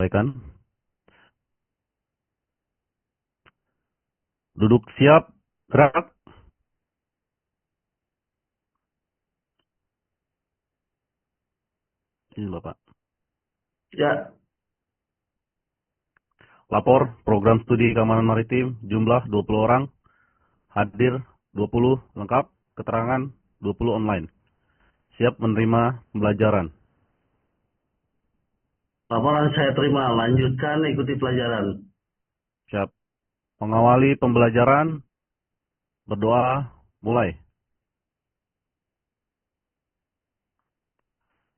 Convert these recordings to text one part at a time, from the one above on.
sampaikan. Duduk siap, gerak. Ini Bapak. Ya, Lapor program studi keamanan maritim, jumlah 20 orang, hadir 20 lengkap, keterangan 20 online. Siap menerima pembelajaran. laporan saya terima. Lanjutkan ikuti pelajaran. Siap. Mengawali pembelajaran, berdoa, mulai.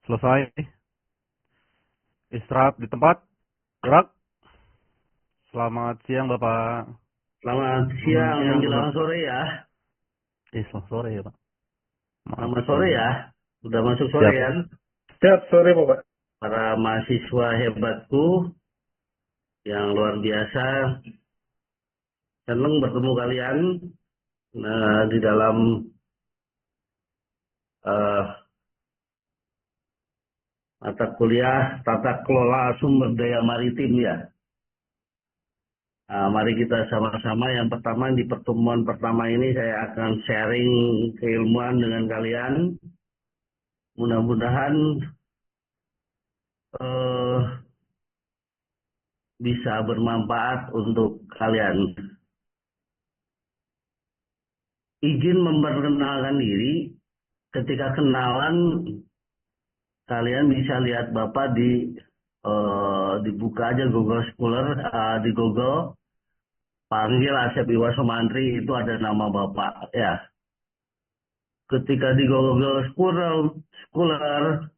Selesai. Istirahat di tempat, gerak. Selamat siang Bapak. Selamat siang menjelang sore ya. Selamat sore ya Pak. Selamat sore ya. Sudah masuk sore Siap. kan? Siap, sore Bapak. Para mahasiswa hebatku yang luar biasa. Senang bertemu kalian di dalam mata kuliah tata kelola sumber daya maritim ya. Mari kita sama-sama. Yang pertama, di pertemuan pertama ini saya akan sharing keilmuan dengan kalian. Mudah-mudahan bisa bermanfaat untuk kalian. Izin memperkenalkan diri. Ketika kenalan, kalian bisa lihat Bapak dibuka aja Google Scholar, di Google. Panggil Asep Iwa Sumantri, itu ada nama Bapak ya. Ketika di Google Scholar,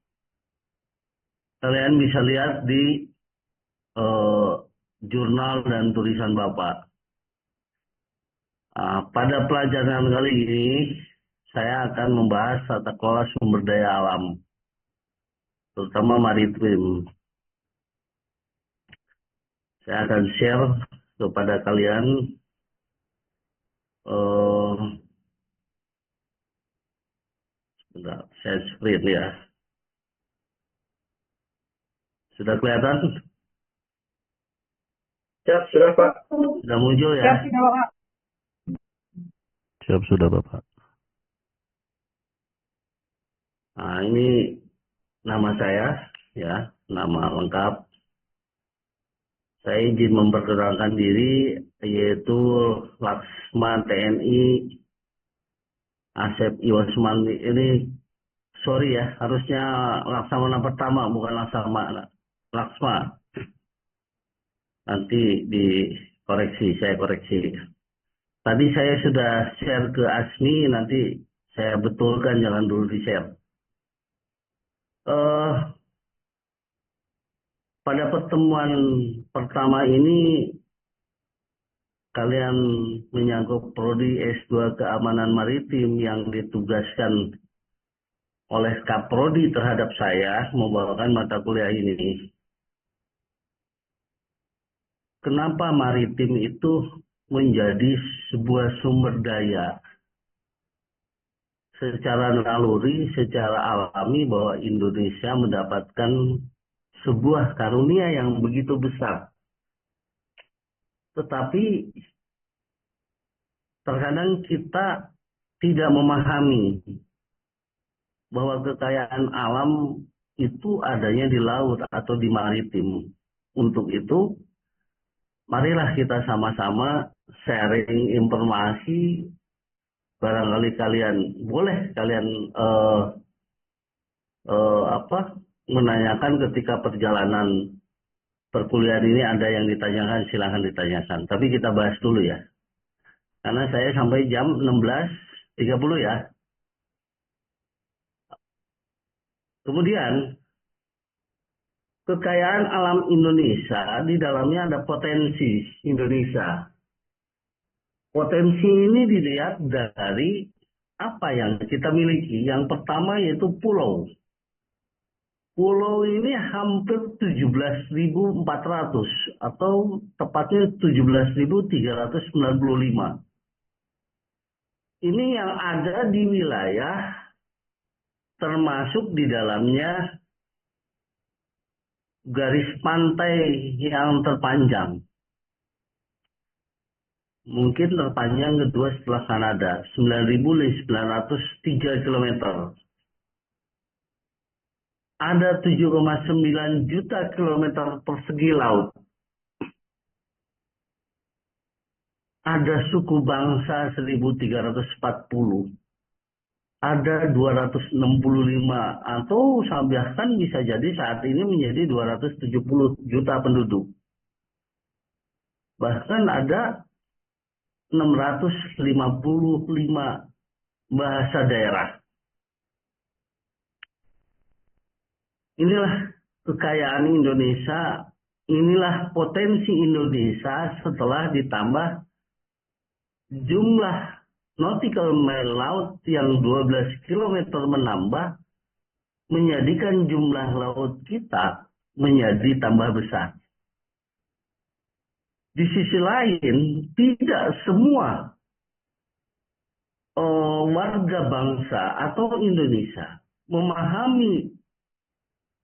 kalian bisa lihat di jurnal dan tulisan Bapak. Pada pelajaran kali ini, saya akan membahas tata kelola sumber daya alam, terutama maritim. Saya akan share kepada kalian saya screen ya. Sudah kelihatan? Siap, sudah Pak. Sudah muncul ya? Siap, sudah Bapak. Siap sudah Bapak. Nah, ini nama saya ya, nama lengkap. Saya izin memperkenalkan diri, yaitu Laksma TNI Asep Iwa Sumantri. Ini sorry ya, harusnya Laksamana pertama, bukan Laksma. Nanti dikoreksi, saya koreksi. Tadi saya sudah share ke Asmi, nanti saya betulkan, jangan dulu di-share. Pada pertemuan pertama ini, kalian menyangkut prodi S2 Keamanan Maritim yang ditugaskan oleh Kaprodi terhadap saya membawakan mata kuliah ini. Kenapa maritim itu menjadi sebuah sumber daya? Secara naluri, secara alami bahwa Indonesia mendapatkan sebuah karunia yang begitu besar. Tetapi terkadang kita tidak memahami bahwa kekayaan alam itu adanya di laut atau di maritim. Untuk itu, marilah kita sama-sama sharing informasi. Barangkali boleh kalian menanyakan ketika perjalanan perkuliahan ini, ada yang ditanyakan, silahkan ditanyakan. Tapi kita bahas dulu ya. Karena saya sampai jam 16.30 ya. Kemudian, kekayaan alam Indonesia, di dalamnya ada potensi Indonesia. Potensi ini dilihat dari apa yang kita miliki. Yang pertama yaitu pulau. Pulau ini hampir 17.400 atau tepatnya 17.395. Ini yang ada di wilayah termasuk di dalamnya garis pantai yang terpanjang. Mungkin terpanjang kedua setelah Kanada, 9.903 km. Ada 7,9 juta kilometer persegi laut. Ada suku bangsa 1.340. Ada 265 atau bahkan bisa jadi saat ini menjadi 270 juta penduduk. Bahkan ada 655 bahasa daerah. Inilah kekayaan Indonesia, inilah potensi Indonesia setelah ditambah jumlah nautical mile laut yang 12 km menambah, menjadikan jumlah laut kita menjadi tambah besar. Di sisi lain, tidak semua warga bangsa atau Indonesia memahami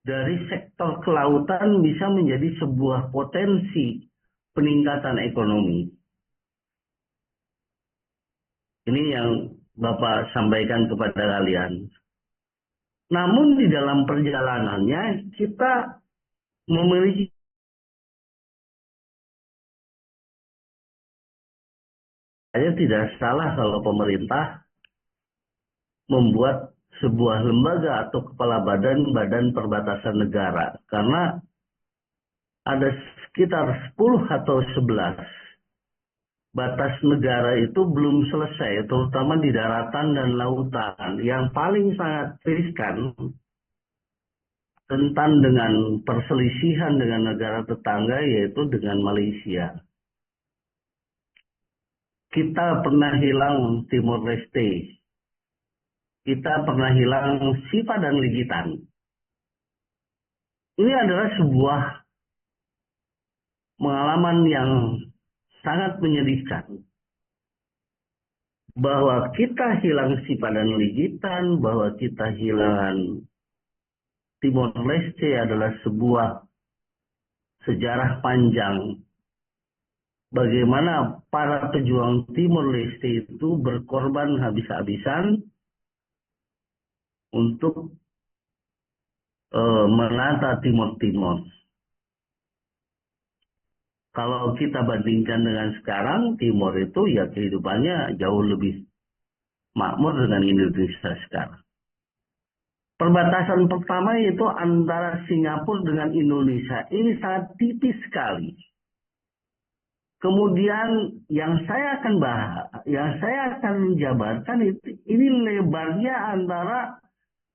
dari sektor kelautan bisa menjadi sebuah potensi peningkatan ekonomi. Ini yang Bapak sampaikan kepada kalian. Namun di dalam perjalanannya kita memiliki tidak salah kalau pemerintah membuat sebuah lembaga atau kepala badan perbatasan negara, karena ada sekitar 10 atau 11 batas negara itu belum selesai, terutama di daratan dan lautan. Yang paling sangat riskan rentan dengan perselisihan dengan negara tetangga, yaitu dengan Malaysia. Kita pernah hilang Timor Leste. Kita pernah hilang Sipa dan Ligitan. Ini adalah sebuah pengalaman yang sangat menyedihkan. Bahwa kita hilang Sipa dan Ligitan, bahwa kita hilang Timor Leste adalah sebuah sejarah panjang. Bagaimana para pejuang Timor Leste itu berkorban habis-habisan untuk menata Timor-Timor. Kalau kita bandingkan dengan sekarang, Timor itu ya kehidupannya jauh lebih makmur dengan Indonesia sekarang. Perbatasan pertama yaitu antara Singapura dengan Indonesia. Ini sangat tipis sekali. Kemudian yang saya akan jabarkan ini lebarnya antara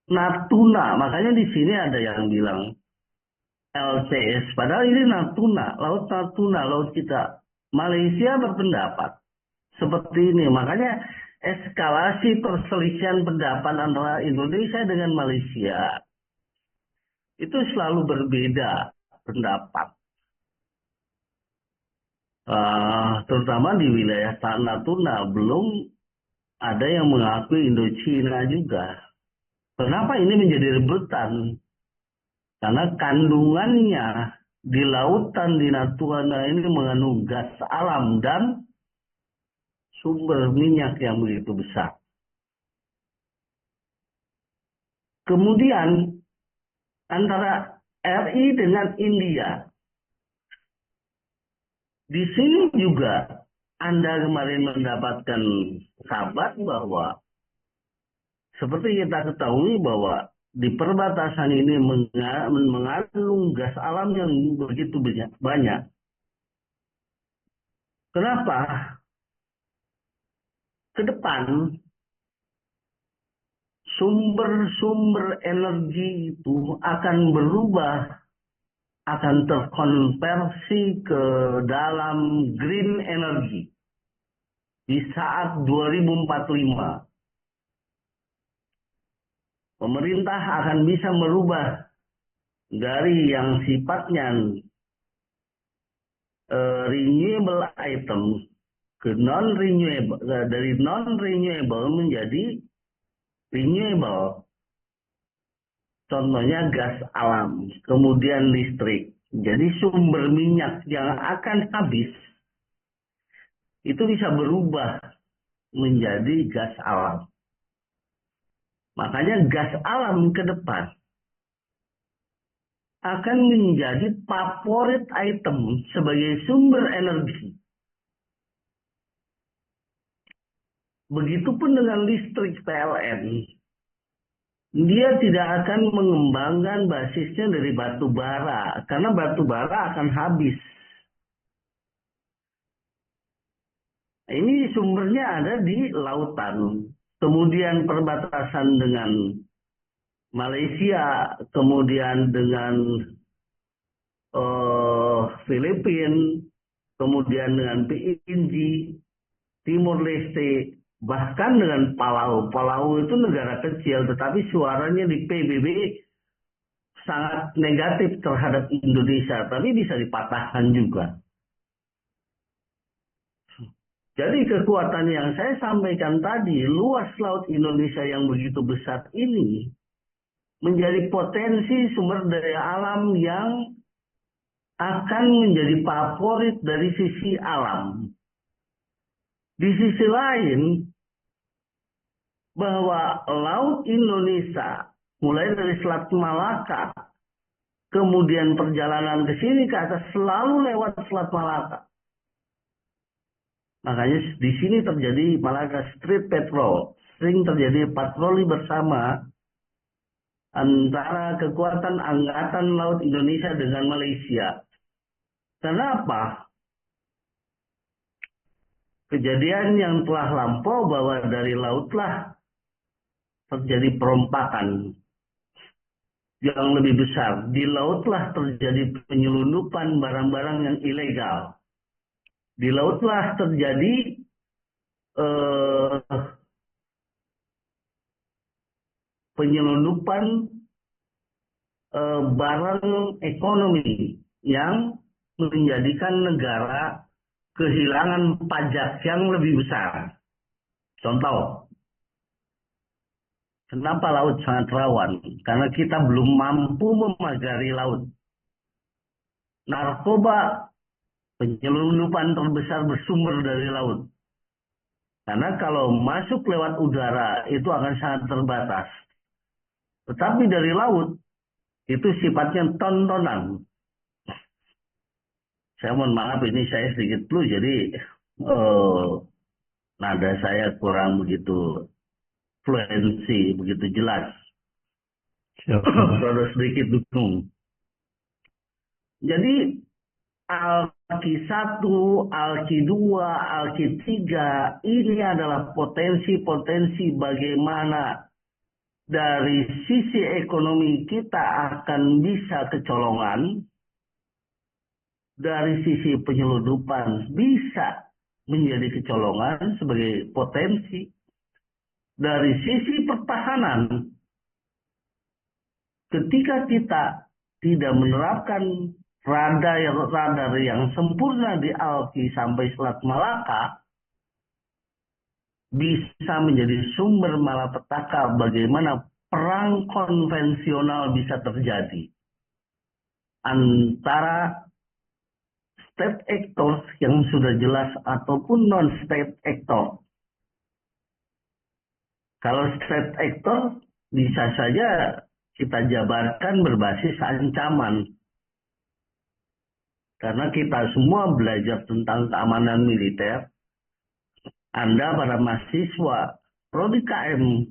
Natuna. Makanya di sini ada yang bilang LCS, padahal ini Natuna, Laut Natuna, laut kita. Malaysia berpendapat seperti ini. Makanya eskalasi perselisihan pendapat antara Indonesia dengan Malaysia itu selalu berbeda pendapat. Terutama di wilayah Natuna belum ada yang mengakui Indochina juga. Kenapa ini menjadi rebutan? Karena kandungannya di lautan di Natuna ini mengandung gas alam dan sumber minyak yang begitu besar. Kemudian antara RI dengan India. Di sini juga Anda kemarin mendapatkan kabar bahwa seperti kita ketahui bahwa di perbatasan ini mengandung gas alam yang begitu banyak. Kenapa? Ke depan sumber-sumber energi itu akan berubah, akan terkonversi ke dalam green energy di saat 2045. Pemerintah akan bisa merubah dari yang sifatnya renewable item ke non-renewable, dari non-renewable menjadi renewable. Contohnya gas alam, kemudian listrik. Jadi sumber minyak yang akan habis itu bisa berubah menjadi gas alam. Makanya gas alam ke depan akan menjadi favorit item sebagai sumber energi. Begitupun dengan listrik PLN. Dia tidak akan mengembangkan basisnya dari batu bara, karena batu bara akan habis. Ini sumbernya ada di lautan, kemudian perbatasan dengan Malaysia, kemudian dengan Filipina, kemudian dengan PNG, Timur Leste, bahkan dengan Palau. Palau itu negara kecil, tetapi suaranya di PBB sangat negatif terhadap Indonesia, tapi bisa dipatahkan juga. Jadi kekuatan yang saya sampaikan tadi, luas laut Indonesia yang begitu besar ini, menjadi potensi sumber daya alam yang akan menjadi favorit dari sisi alam. Di sisi lain, bahwa laut Indonesia, mulai dari Selat Malaka, kemudian perjalanan ke sini ke atas selalu lewat Selat Malaka. Makanya di sini terjadi Malaka Street Patrol, sering terjadi patroli bersama antara kekuatan Angkatan Laut Indonesia dengan Malaysia. Kenapa? Kejadian yang telah lampau bahwa dari lautlah terjadi perompakan yang lebih besar. Di lautlah terjadi penyelundupan barang-barang yang ilegal. Di lautlah terjadi penyelundupan barang ekonomi yang menjadikan negara kehilangan pajak yang lebih besar. Contoh, kenapa laut sangat rawan? Karena kita belum mampu memagari laut. Narkoba, penyelundupan terbesar bersumber dari laut. Karena kalau masuk lewat udara itu akan sangat terbatas. Tetapi dari laut itu sifatnya tontonan. Saya mohon maaf, ini saya sedikit flu, jadi nada saya kurang begitu fluensi, begitu jelas. Rada sedikit dukung. Jadi Alki 1, Alki 2, Alki 3 ini adalah potensi-potensi bagaimana dari sisi ekonomi kita akan bisa kecolongan, dari sisi penyelundupan bisa menjadi kecolongan sebagai potensi, dari sisi pertahanan ketika kita tidak menerapkan radar yang sempurna di Alki sampai Selat Malaka, bisa menjadi sumber malapetaka bagaimana perang konvensional bisa terjadi antara state actors yang sudah jelas ataupun non-state actor. Kalau state actor bisa saja kita jabarkan berbasis ancaman. Karena kita semua belajar tentang keamanan militer. Anda para mahasiswa Prodi KM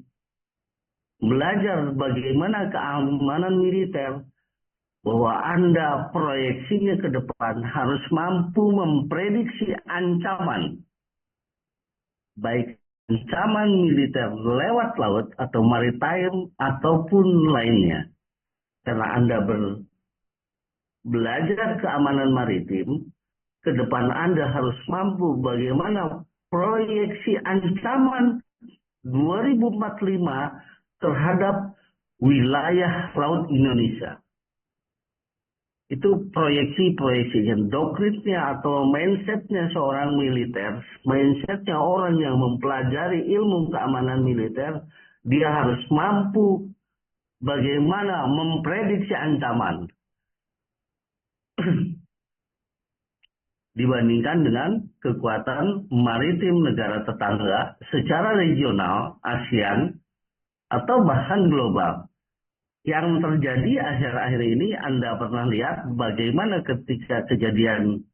belajar bagaimana keamanan militer, bahwa Anda proyeksinya ke depan harus mampu memprediksi ancaman, baik ancaman militer lewat laut atau maritime ataupun lainnya. Karena Anda belajar keamanan maritim, ke depan Anda harus mampu bagaimana proyeksi ancaman 2045 terhadap wilayah laut Indonesia. Itu proyeksi-proyeksinya, doktrinnya atau mindsetnya seorang militer, mindsetnya orang yang mempelajari ilmu keamanan militer, dia harus mampu bagaimana memprediksi ancaman dibandingkan dengan kekuatan maritim negara tetangga secara regional, ASEAN, atau bahkan global. Yang terjadi akhir-akhir ini, Anda pernah lihat bagaimana ketika kejadian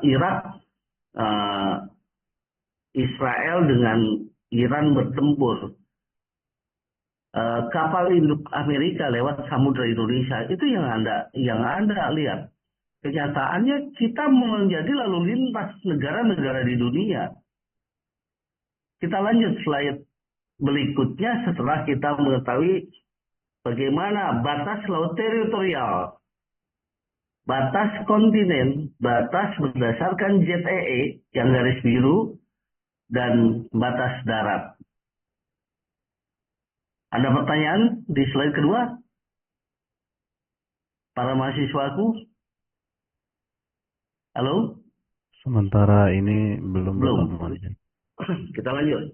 Irak, Israel dengan Iran bertempur, kapal induk Amerika lewat Samudra Indonesia, itu yang anda lihat. Kenyataannya kita menjadi lalu lintas negara-negara di dunia. Kita lanjut slide berikutnya setelah kita mengetahui bagaimana batas laut teritorial, batas kontinen, batas berdasarkan ZEE yang garis biru, dan batas darat. Ada pertanyaan di slide kedua? Para mahasiswaku? Halo? Sementara ini belum. Kita lanjut.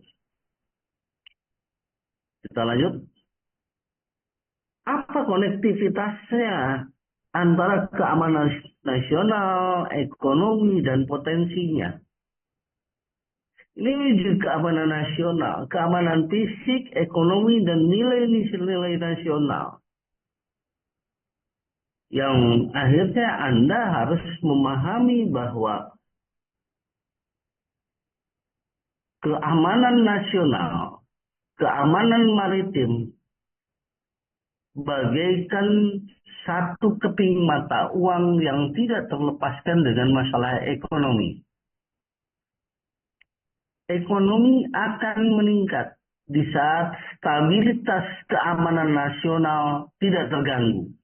Apa konektivitasnya antara keamanan nasional, ekonomi, dan potensinya? Ini menuju keamanan nasional, keamanan fisik, ekonomi, dan nilai-nilai nasional. Yang akhirnya Anda harus memahami bahwa keamanan nasional, keamanan maritim, bagaikan satu keping mata uang yang tidak terlepaskan dengan masalah ekonomi. Ekonomi akan meningkat di saat stabilitas keamanan nasional tidak terganggu.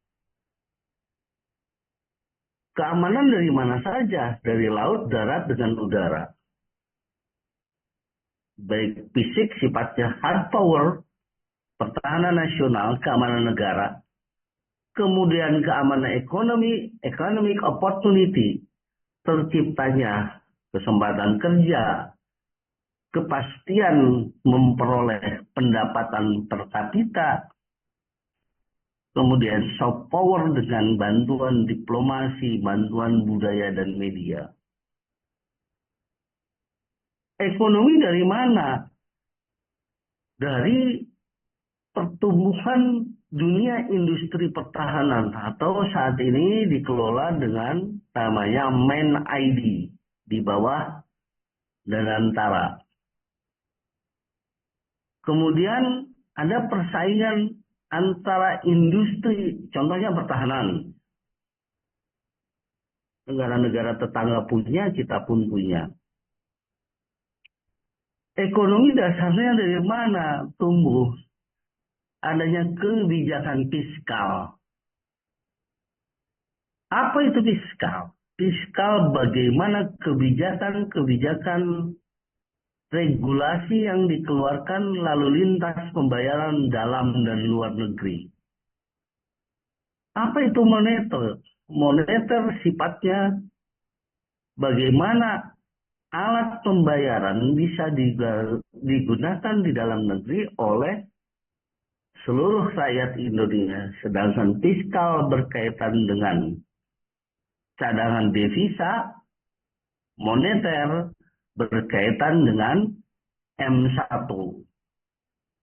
Keamanan dari mana saja, dari laut, darat, dengan udara. Baik fisik sifatnya hard power, pertahanan nasional, keamanan negara. Kemudian keamanan ekonomi, economic opportunity, terciptanya kesempatan kerja, kepastian memperoleh pendapatan per kapita, kemudian soft power dengan bantuan diplomasi, bantuan budaya dan media. Ekonomi dari mana? Dari pertumbuhan dunia industri pertahanan atau saat ini dikelola dengan namanya MAN-ID di bawah Dirgantara. Kemudian ada persaingan antara industri, contohnya pertahanan. Negara-negara tetangga punya, kita pun punya. Ekonomi dasarnya dari mana tumbuh? Adanya kebijakan fiskal. Apa itu fiskal? Fiskal bagaimana kebijakan regulasi yang dikeluarkan lalu lintas pembayaran dalam dan luar negeri. Apa itu moneter? Moneter sifatnya bagaimana alat pembayaran bisa digunakan di dalam negeri oleh seluruh rakyat Indonesia. Sedangkan fiskal berkaitan dengan cadangan devisa, moneter berkaitan dengan M1.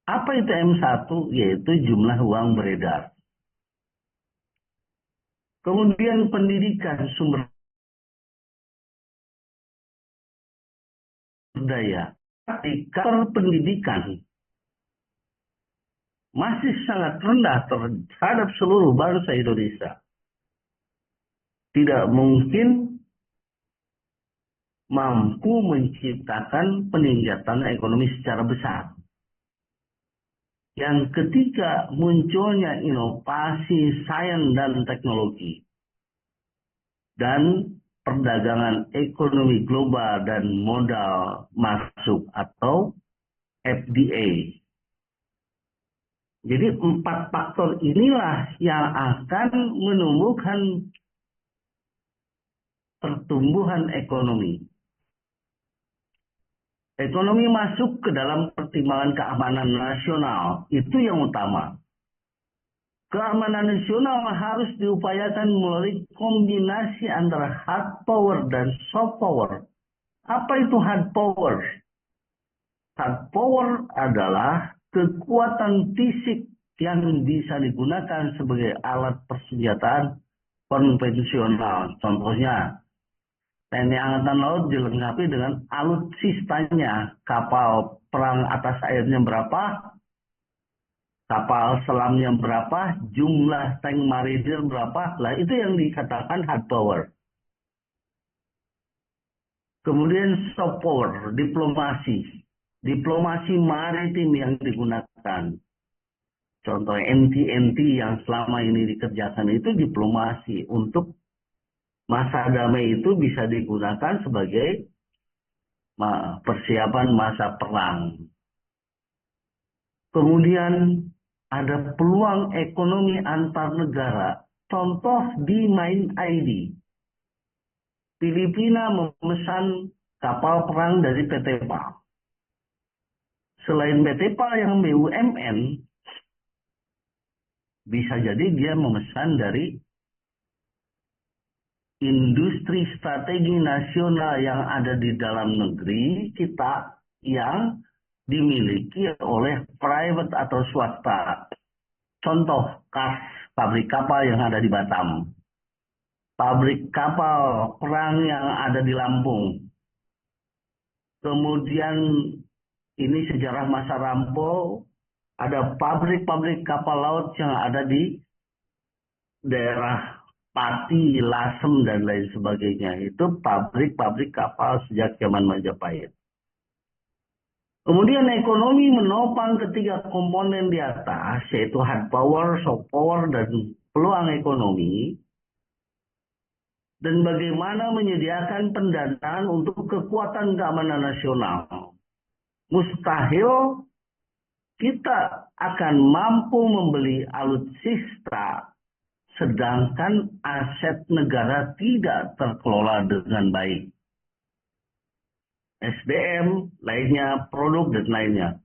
Apa itu M1? Yaitu jumlah uang beredar. Kemudian pendidikan sumber daya. Ketika pendidikan masih sangat rendah terhadap seluruh bangsa Indonesia. Tidak mungkin mampu menciptakan peningkatan ekonomi secara besar. Yang ketiga, munculnya inovasi sains dan teknologi. Dan perdagangan ekonomi global dan modal masuk atau FDA. Jadi 4 faktor inilah yang akan menumbuhkan pertumbuhan ekonomi. Ekonomi masuk ke dalam pertimbangan keamanan nasional, itu yang utama. Keamanan nasional harus diupayakan melalui kombinasi antara hard power dan soft power. Apa itu hard power? Hard power adalah kekuatan fisik yang bisa digunakan sebagai alat persenjataan konvensional. Contohnya, TNI Angkatan Laut dilengkapi dengan alutsistanya. Kapal perang atas airnya berapa? Kapal selamnya berapa, jumlah tank marinir berapa, lah itu yang dikatakan hard power. Kemudian soft power, diplomasi. Diplomasi maritim yang digunakan. Contoh NT-NT yang selama ini dikerjakan itu diplomasi. Untuk masa damai itu bisa digunakan sebagai persiapan masa perang. Kemudian ada peluang ekonomi antar negara. Contoh di Main ID. Filipina memesan kapal perang dari PT PAL. Selain PT PAL yang BUMN, bisa jadi dia memesan dari industri strategi nasional yang ada di dalam negeri kita yang dimiliki oleh private atau swasta. Contoh, pabrik kapal yang ada di Batam. Pabrik kapal perang yang ada di Lampung. Kemudian ini sejarah masa lampau, ada pabrik-pabrik kapal laut yang ada di daerah Pati, Lasem, dan lain sebagainya. Itu pabrik-pabrik kapal sejak zaman Majapahit. Kemudian ekonomi menopang ketiga komponen di atas, yaitu hard power, soft power, dan peluang ekonomi. Dan bagaimana menyediakan pendanaan untuk kekuatan keamanan nasional. Mustahil kita akan mampu membeli alutsista, sedangkan aset negara tidak terkelola dengan baik. SDM, lainnya, produk, dan lainnya.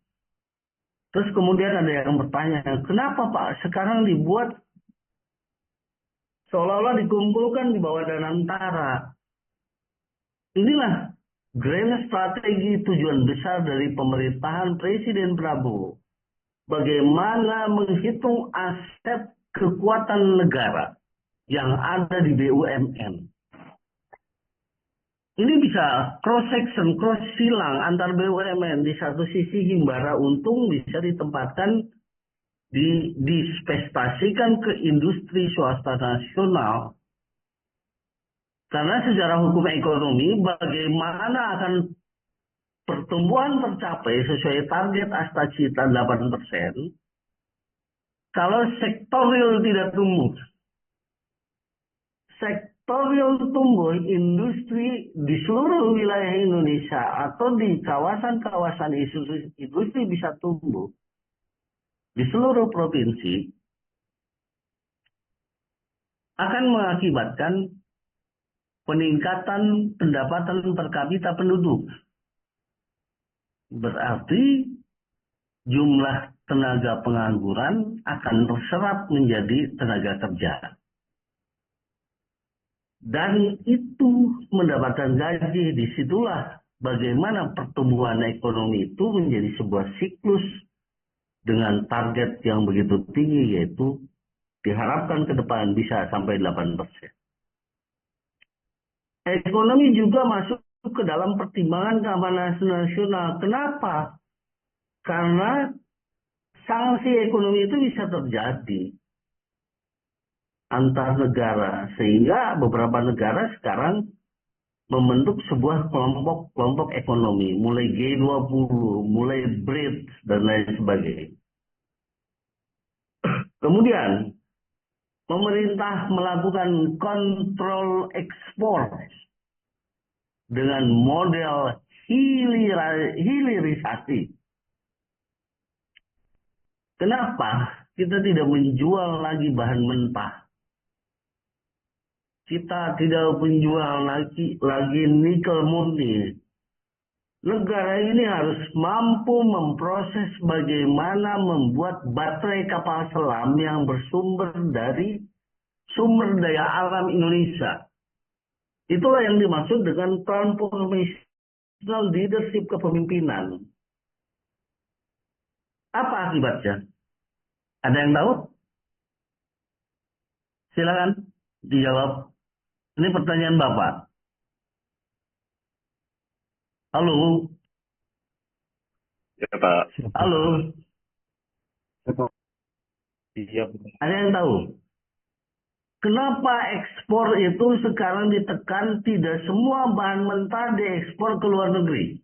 Terus kemudian ada yang bertanya, kenapa Pak sekarang dibuat seolah-olah dikumpulkan di bawah dana antara? Inilah grand strategi tujuan besar dari pemerintahan Presiden Prabowo. Bagaimana menghitung aset kekuatan negara yang ada di BUMN. Ini bisa cross section, cross silang antar BUMN. Di satu sisi himbara untung bisa ditempatkan, dispestasikan ke industri swasta nasional. Karena secara hukum ekonomi, bagaimana akan pertumbuhan tercapai sesuai target Astacita 8%, kalau sektorial tidak tumbuh. Sektorial tumbuh, industri di seluruh wilayah Indonesia atau di kawasan-kawasan industri bisa tumbuh di seluruh provinsi, akan mengakibatkan peningkatan pendapatan per kapita penduduk. Berarti jumlah tenaga pengangguran akan terserap menjadi tenaga kerja. Dan itu mendapatkan gaji, disitulah bagaimana pertumbuhan ekonomi itu menjadi sebuah siklus dengan target yang begitu tinggi, yaitu diharapkan ke depan bisa sampai 8%. Ekonomi juga masuk ke dalam pertimbangan keamanan nasional. Kenapa? Karena sanksi ekonomi itu bisa terjadi antar negara, sehingga beberapa negara sekarang membentuk sebuah kelompok ekonomi, mulai G20, mulai BRICS, dan lain sebagainya. Kemudian, pemerintah melakukan kontrol ekspor dengan model hilirisasi. Kenapa kita tidak menjual lagi bahan mentah? Kita tidak menjual lagi nikel murni. negara ini harus mampu memproses bagaimana membuat baterai kapal selam yang bersumber dari sumber daya alam Indonesia. Itulah yang dimaksud dengan transformational leadership kepemimpinan. Apa akibatnya? Ada yang tahu? Silakan dijawab. Ini pertanyaan Bapak. Halo? Ya, Pak. Halo? Iya, Ada yang tahu? Kenapa ekspor itu sekarang ditekan tidak semua bahan mentah diekspor ke luar negeri?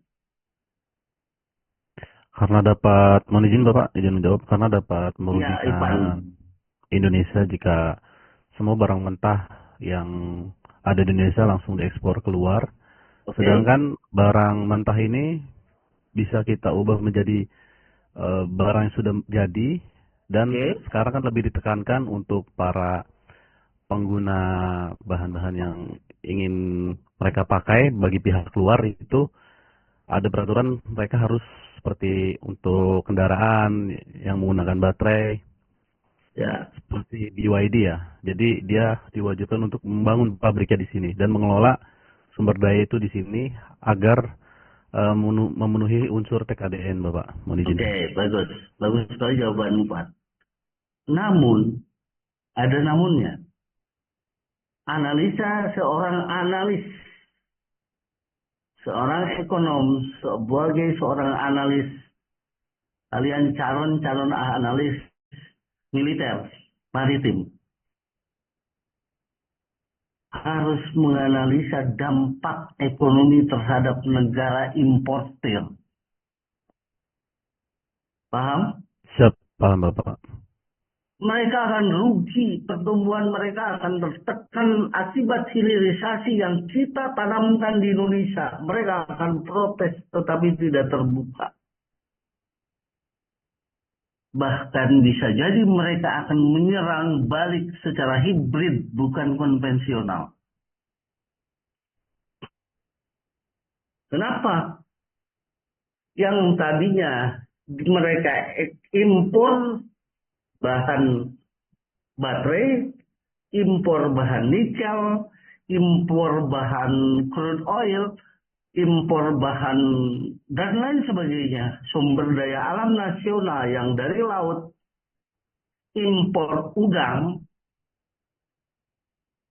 Karena dapat, mohon izin Bapak, izin menjawab, karena dapat Ya, Ipan. merugikan Indonesia jika semua barang mentah yang ada di Indonesia langsung diekspor keluar. Oke. Sedangkan barang mentah ini bisa kita ubah menjadi barang yang sudah jadi, dan Oke. sekarang kan lebih ditekankan untuk para pengguna bahan-bahan yang ingin mereka pakai bagi pihak luar itu ada peraturan mereka harus seperti untuk kendaraan yang menggunakan baterai Ya. seperti BYD ya. Jadi dia diwajibkan untuk membangun pabriknya di sini dan mengelola sumber daya itu di sini agar memenuhi unsur TKDN, Bapak. Mohon izin. Oke, bagus. Bagus sekali jawaban Pak. Namun, ada namunnya. Analisa seorang analis, seorang ekonom, sebagai seorang analis, kalian calon-calon analis militer, maritim, harus menganalisa dampak ekonomi terhadap negara importir. Paham? Siap, paham Bapak. Mereka akan rugi, pertumbuhan mereka akan tertekan akibat hilirisasi yang kita tanamkan di Indonesia. Mereka akan protes tetapi tidak terbuka. Bahkan bisa jadi mereka akan menyerang balik secara hibrid, bukan konvensional. Kenapa? Yang tadinya mereka impor bahan baterai, impor bahan nikel, impor bahan crude oil, impor bahan dan lain sebagainya, sumber daya alam nasional yang dari laut, impor udang,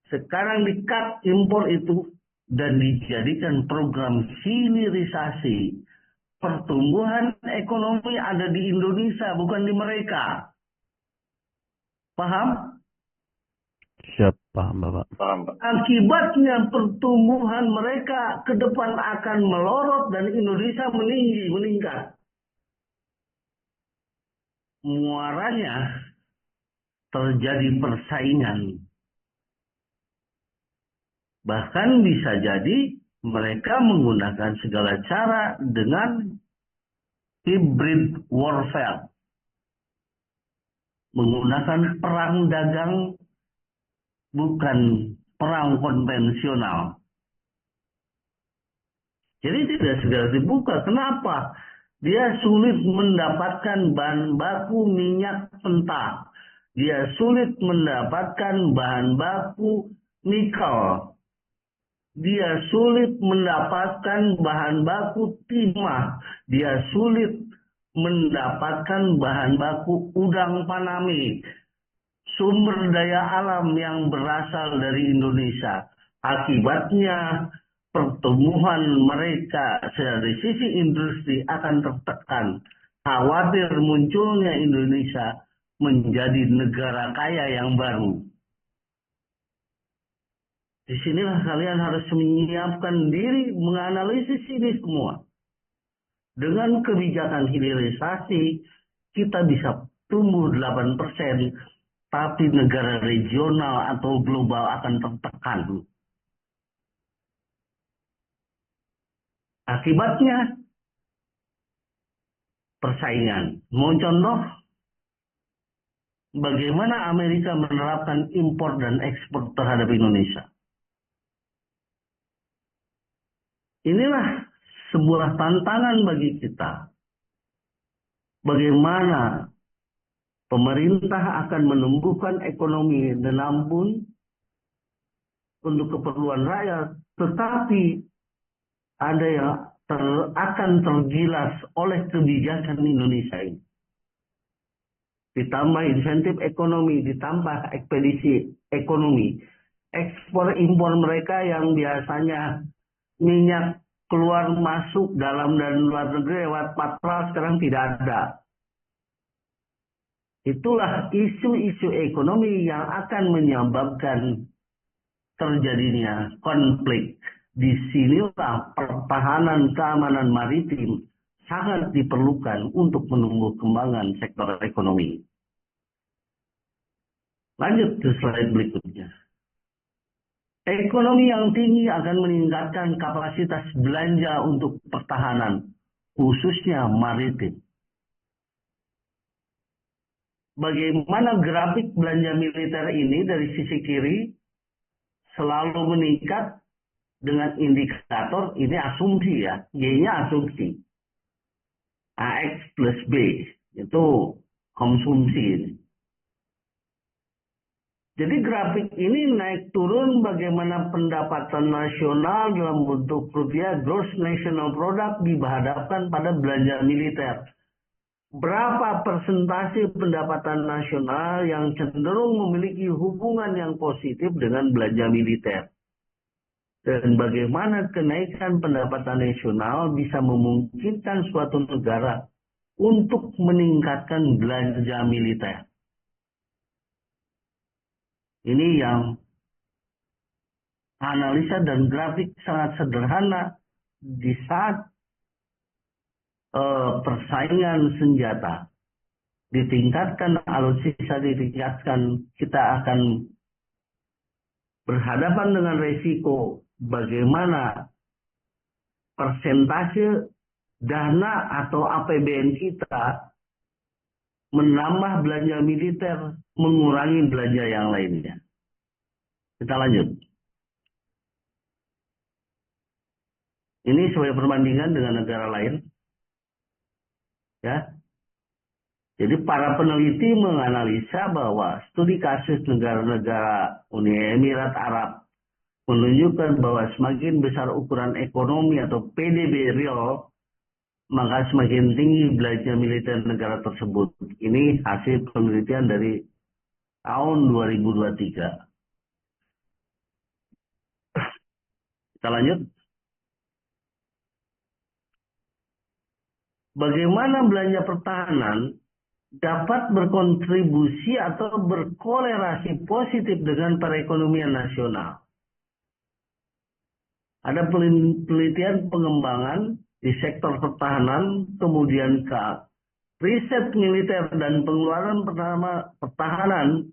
sekarang di-cut impor itu dan dijadikan program hilirisasi. Pertumbuhan ekonomi ada di Indonesia, bukan di mereka. Paham? Siap, paham Bapak. Paham, Pak. Akibatnya pertumbuhan mereka ke depan akan melorot dan Indonesia meningkat. Muaranya terjadi persaingan. Bahkan bisa jadi mereka menggunakan segala cara dengan hybrid warfare. Menggunakan perang dagang, bukan perang konvensional. Jadi tidak segera dibuka. Kenapa? Dia sulit mendapatkan bahan baku minyak mentah. Dia sulit mendapatkan bahan baku nikel. Dia sulit mendapatkan bahan baku timah. Dia sulit mendapatkan bahan baku udang faname. Sumber daya alam yang berasal dari Indonesia. Akibatnya pertumbuhan mereka dari sisi industri akan tertekan. Khawatir munculnya Indonesia menjadi negara kaya yang baru. Disinilah kalian harus menyiapkan diri menganalisis ini semua. Dengan kebijakan hilirisasi, kita bisa tumbuh 8%, tapi negara regional atau global akan tertekan. Akibatnya, persaingan. Mau contoh, bagaimana Amerika menerapkan impor dan ekspor terhadap Indonesia. Inilah sebuah tantangan bagi kita. Bagaimana pemerintah akan menumbuhkan ekonomi dan ampun untuk keperluan rakyat, tetapi ada yang akan tergilas oleh kebijakan Indonesia ini. Ditambah insentif ekonomi, ditambah ekspedisi ekonomi, ekspor impor mereka yang biasanya minyak keluar masuk dalam dan luar negeri lewat patral sekarang tidak ada. Itulah isu-isu ekonomi yang akan menyebabkan terjadinya konflik. Disinilah pertahanan keamanan maritim sangat diperlukan untuk menumbuh kembangan sektor ekonomi. Lanjut ke slide berikutnya. Ekonomi yang tinggi akan meningkatkan kapasitas belanja untuk pertahanan, khususnya maritim. Bagaimana grafik belanja militer ini dari sisi kiri selalu meningkat dengan indikator, ini asumsi ya, Y-nya asumsi. AX plus B, itu konsumsi. Jadi grafik ini naik turun bagaimana pendapatan nasional dalam bentuk rupiah, gross national product dihadapkan pada belanja militer. Berapa persentase pendapatan nasional yang cenderung memiliki hubungan yang positif dengan belanja militer? Dan bagaimana kenaikan pendapatan nasional bisa memungkinkan suatu negara untuk meningkatkan belanja militer. Ini yang analisa dan grafik sangat sederhana di saat persaingan senjata ditingkatkan, alutsista ditingkatkan, kita akan berhadapan dengan resiko bagaimana persentase dana atau APBN kita menambah belanja militer, mengurangi belanja yang lainnya. Kita lanjut. Ini sebagai perbandingan dengan negara lain. Ya. Jadi para peneliti menganalisa bahwa studi kasus negara-negara Uni Emirat Arab menunjukkan bahwa semakin besar ukuran ekonomi atau PDB real, maka semakin tinggi belanja militer negara tersebut. Ini hasil penelitian dari tahun 2023. Kita lanjut. Bagaimana belanja pertahanan dapat berkontribusi atau berkorelasi positif dengan perekonomian nasional. Ada penelitian pengembangan di sektor pertahanan, kemudian ke riset militer dan pengeluaran pertahanan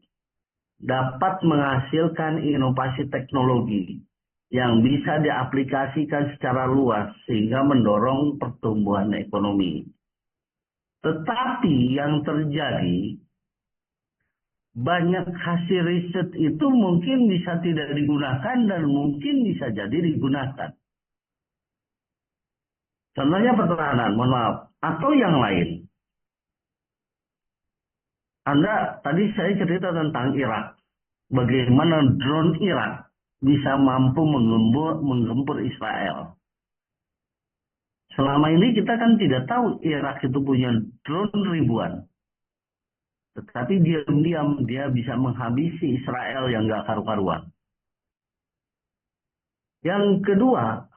dapat menghasilkan inovasi teknologi yang bisa diaplikasikan secara luas sehingga mendorong pertumbuhan ekonomi. Tetapi yang terjadi, banyak hasil riset itu mungkin bisa tidak digunakan dan mungkin bisa jadi digunakan. Contohnya pertahanan, mohon maaf, atau yang lain. Tadi saya cerita tentang Irak. Bagaimana drone Irak bisa mampu menggempur Israel. Selama ini kita kan tidak tahu Irak itu punya drone ribuan. Tetapi diam-diam dia bisa menghabisi Israel yang gak karu-karuan. Yang kedua,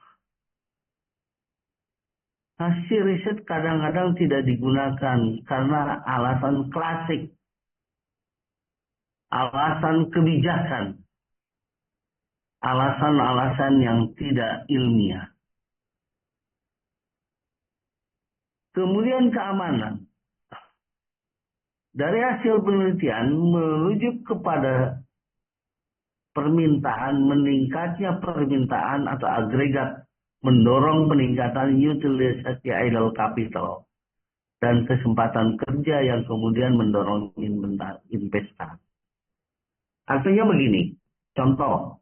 hasil riset kadang-kadang tidak digunakan karena alasan klasik, alasan kebijakan, alasan-alasan yang tidak ilmiah. Kemudian keamanan. Dari hasil penelitian merujuk kepada meningkatnya permintaan atau agregat mendorong peningkatan utilisasi idle capital dan kesempatan kerja yang kemudian mendorong investasi. Artinya begini, contoh,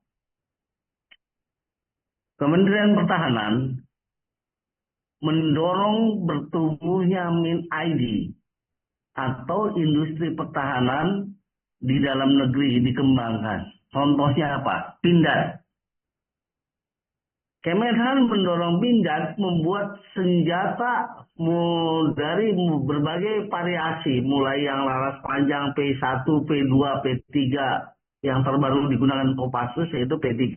Kementerian Pertahanan mendorong bertumbuhnya Min-ID atau industri pertahanan di dalam negeri dikembangkan. Contohnya apa? Pindad. Kemenhan mendorong Pindad membuat senjata dari berbagai variasi, mulai yang laras panjang P1, P2, P3, yang terbaru digunakan Kopassus yaitu P3.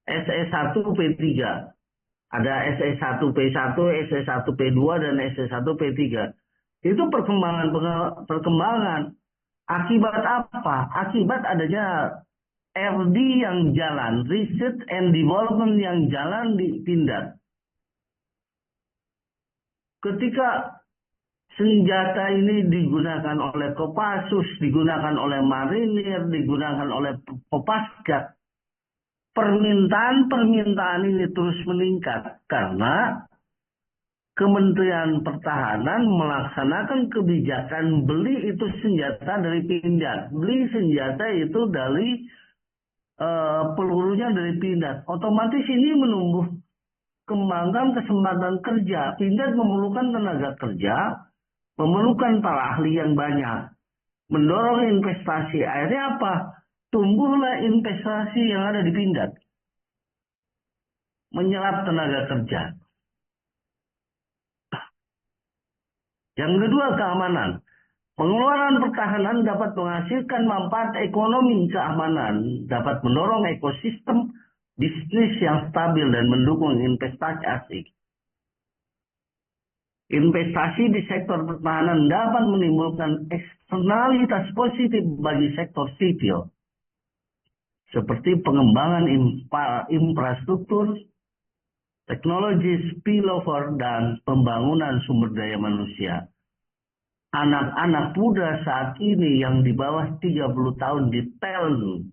SE1, P3. Ada SE1 P1, SE1 P2, dan SE1 P3. Itu perkembangan. Akibat apa? Akibat adanya RD yang jalan, Research and Development yang jalan di Pindad. Ketika senjata ini digunakan oleh Kopassus, digunakan oleh Marinir, digunakan oleh Kopasgat, permintaan ini terus meningkat karena Kementerian Pertahanan melaksanakan kebijakan beli itu senjata dari Pindad. Beli senjata itu dari pelurunya dari Pindad. Otomatis ini menumbuh kembangkan kesempatan kerja. Pindad memerlukan tenaga kerja, memerlukan para ahli yang banyak, mendorong investasi. Akhirnya apa? Tumbuhlah investasi yang ada di Pindad, menyerap tenaga kerja. Yang kedua, keamanan. Pengeluaran pertahanan dapat menghasilkan manfaat ekonomi keamanan, dapat mendorong ekosistem bisnis yang stabil dan mendukung investasi asing. Investasi di sektor pertahanan dapat menimbulkan eksternalitas positif bagi sektor sipil, seperti pengembangan infrastruktur, teknologi spillover, dan pembangunan sumber daya manusia. Anak-anak muda saat ini yang di bawah 30 tahun ditel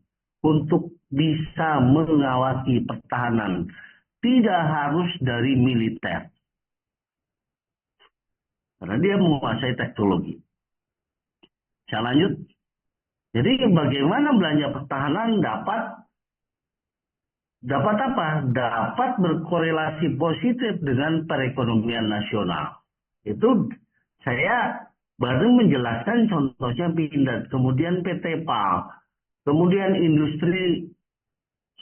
untuk bisa mengawaki pertahanan. Tidak harus dari militer, karena dia menguasai teknologi. Saya lanjut. Jadi bagaimana belanja pertahanan dapat apa? Dapat berkorelasi positif dengan perekonomian nasional. Itu saya baru menjelaskan contohnya Pindad, kemudian PT PAL, kemudian industri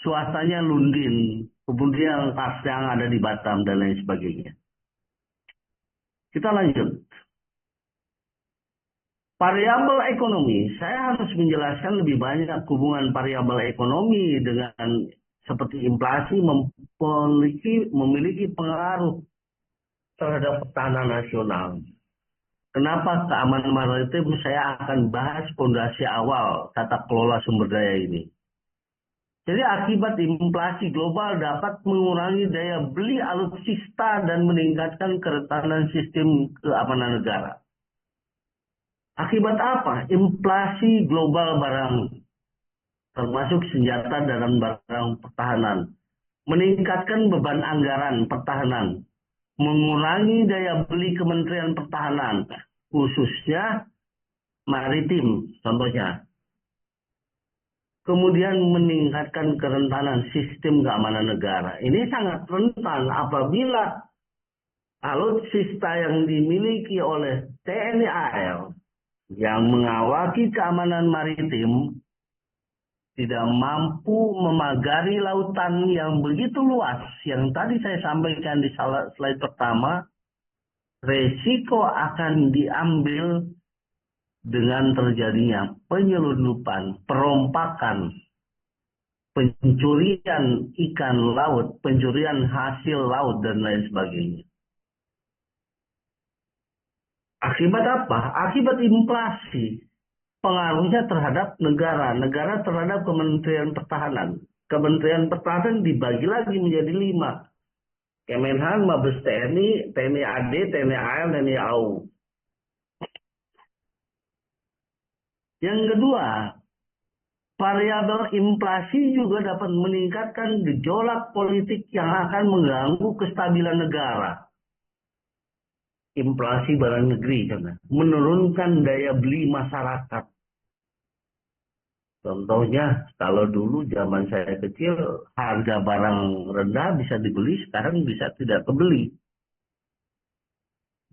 swastanya Lundin, kemudian kas yang ada di Batam, dan lain sebagainya. Kita lanjut. Variabel ekonomi, saya harus menjelaskan lebih banyak hubungan variabel ekonomi dengan seperti inflasi memiliki pengaruh terhadap pertahanan nasional. Kenapa keamanan maritim? Saya akan bahas fondasi awal tata kelola sumber daya ini. Jadi akibat inflasi global dapat mengurangi daya beli alutsista dan meningkatkan kerentanan sistem keamanan negara. Akibat apa? Inflasi global barang, termasuk senjata dan barang pertahanan, meningkatkan beban anggaran pertahanan, mengurangi daya beli Kementerian Pertahanan, khususnya maritim contohnya. Kemudian meningkatkan kerentanan sistem keamanan negara. Ini sangat rentan apabila alutsista yang dimiliki oleh TNI AL yang mengawaki keamanan maritim tidak mampu memagari lautan yang begitu luas. Yang tadi saya sampaikan di slide pertama, resiko akan diambil dengan terjadinya penyelundupan, perompakan, pencurian ikan laut, pencurian hasil laut, dan lain sebagainya. Akibat apa? Akibat inflasi. Pengaruhnya terhadap negara terhadap Kementerian Pertahanan. Kementerian Pertahanan dibagi lagi menjadi 5. Kemenhan, Mabes TNI, TNI AD, TNI AL, TNI AU. Yang kedua, variabel inflasi juga dapat meningkatkan gejolak politik yang akan mengganggu kestabilan negara. Inflasi barang negeri, menurunkan daya beli masyarakat. Contohnya, kalau dulu zaman saya kecil, harga barang rendah bisa dibeli, sekarang bisa tidak kebeli.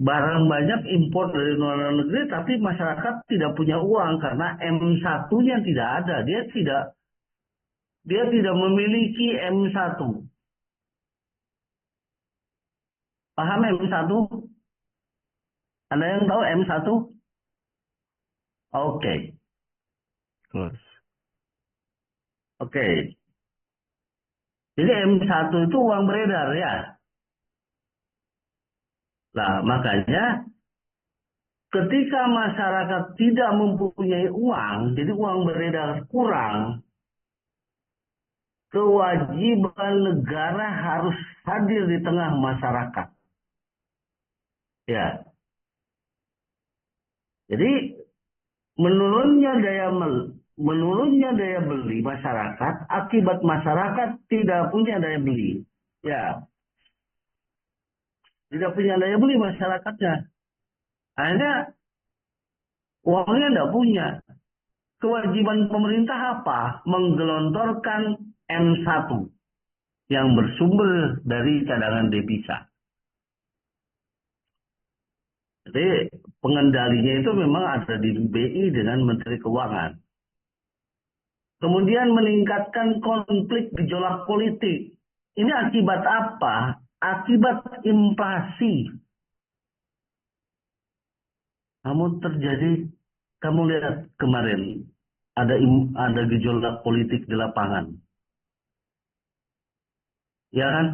barang banyak impor dari luar negeri, tapi masyarakat tidak punya uang karena M1-nya tidak ada. Dia tidak memiliki M1. Paham M1? Ada yang tahu M1? Oke. Terus. Oke. Jadi M1 itu uang beredar ya. Nah, makanya ketika masyarakat tidak mempunyai uang, jadi uang beredar kurang, kewajiban negara harus hadir di tengah masyarakat. Ya. Jadi menurunnya daya beli masyarakat akibat masyarakat tidak punya daya beli. Ya, tidak punya daya beli masyarakatnya. Akhirnya uangnya tidak punya. Kewajiban pemerintah apa? Menggelontorkan M1 yang bersumber dari cadangan devisa. Jadi pengendalinya itu memang ada di BI dengan Menteri Keuangan. Kemudian meningkatkan konflik gejolak politik. Ini akibat apa? Akibat inflasi. Kamu lihat kemarin ada gejolak politik di lapangan. Ya kan?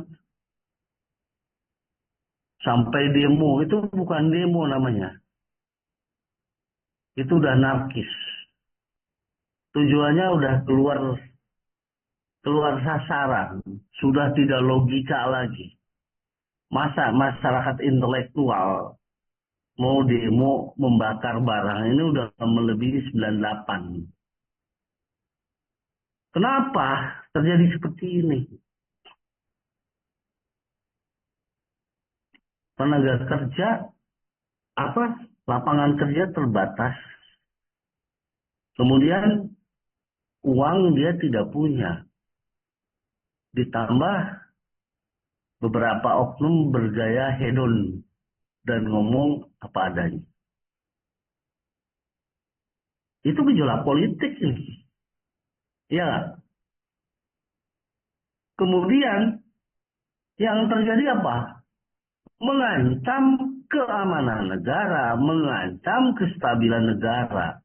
Sampai demo, itu bukan demo namanya. Itu udah anarkis. Tujuannya udah keluar sasaran, sudah tidak logika lagi. Masa masyarakat intelektual mau demo membakar barang, ini udah melebihi 98. Kenapa terjadi seperti ini? Tenaga kerja, lapangan kerja terbatas. Kemudian uang dia tidak punya. Ditambah beberapa oknum bergaya hedon dan ngomong apa adanya. Itu gejolak politik nih. Ya. Kemudian yang terjadi apa? Mengancam keamanan negara, mengancam kestabilan negara.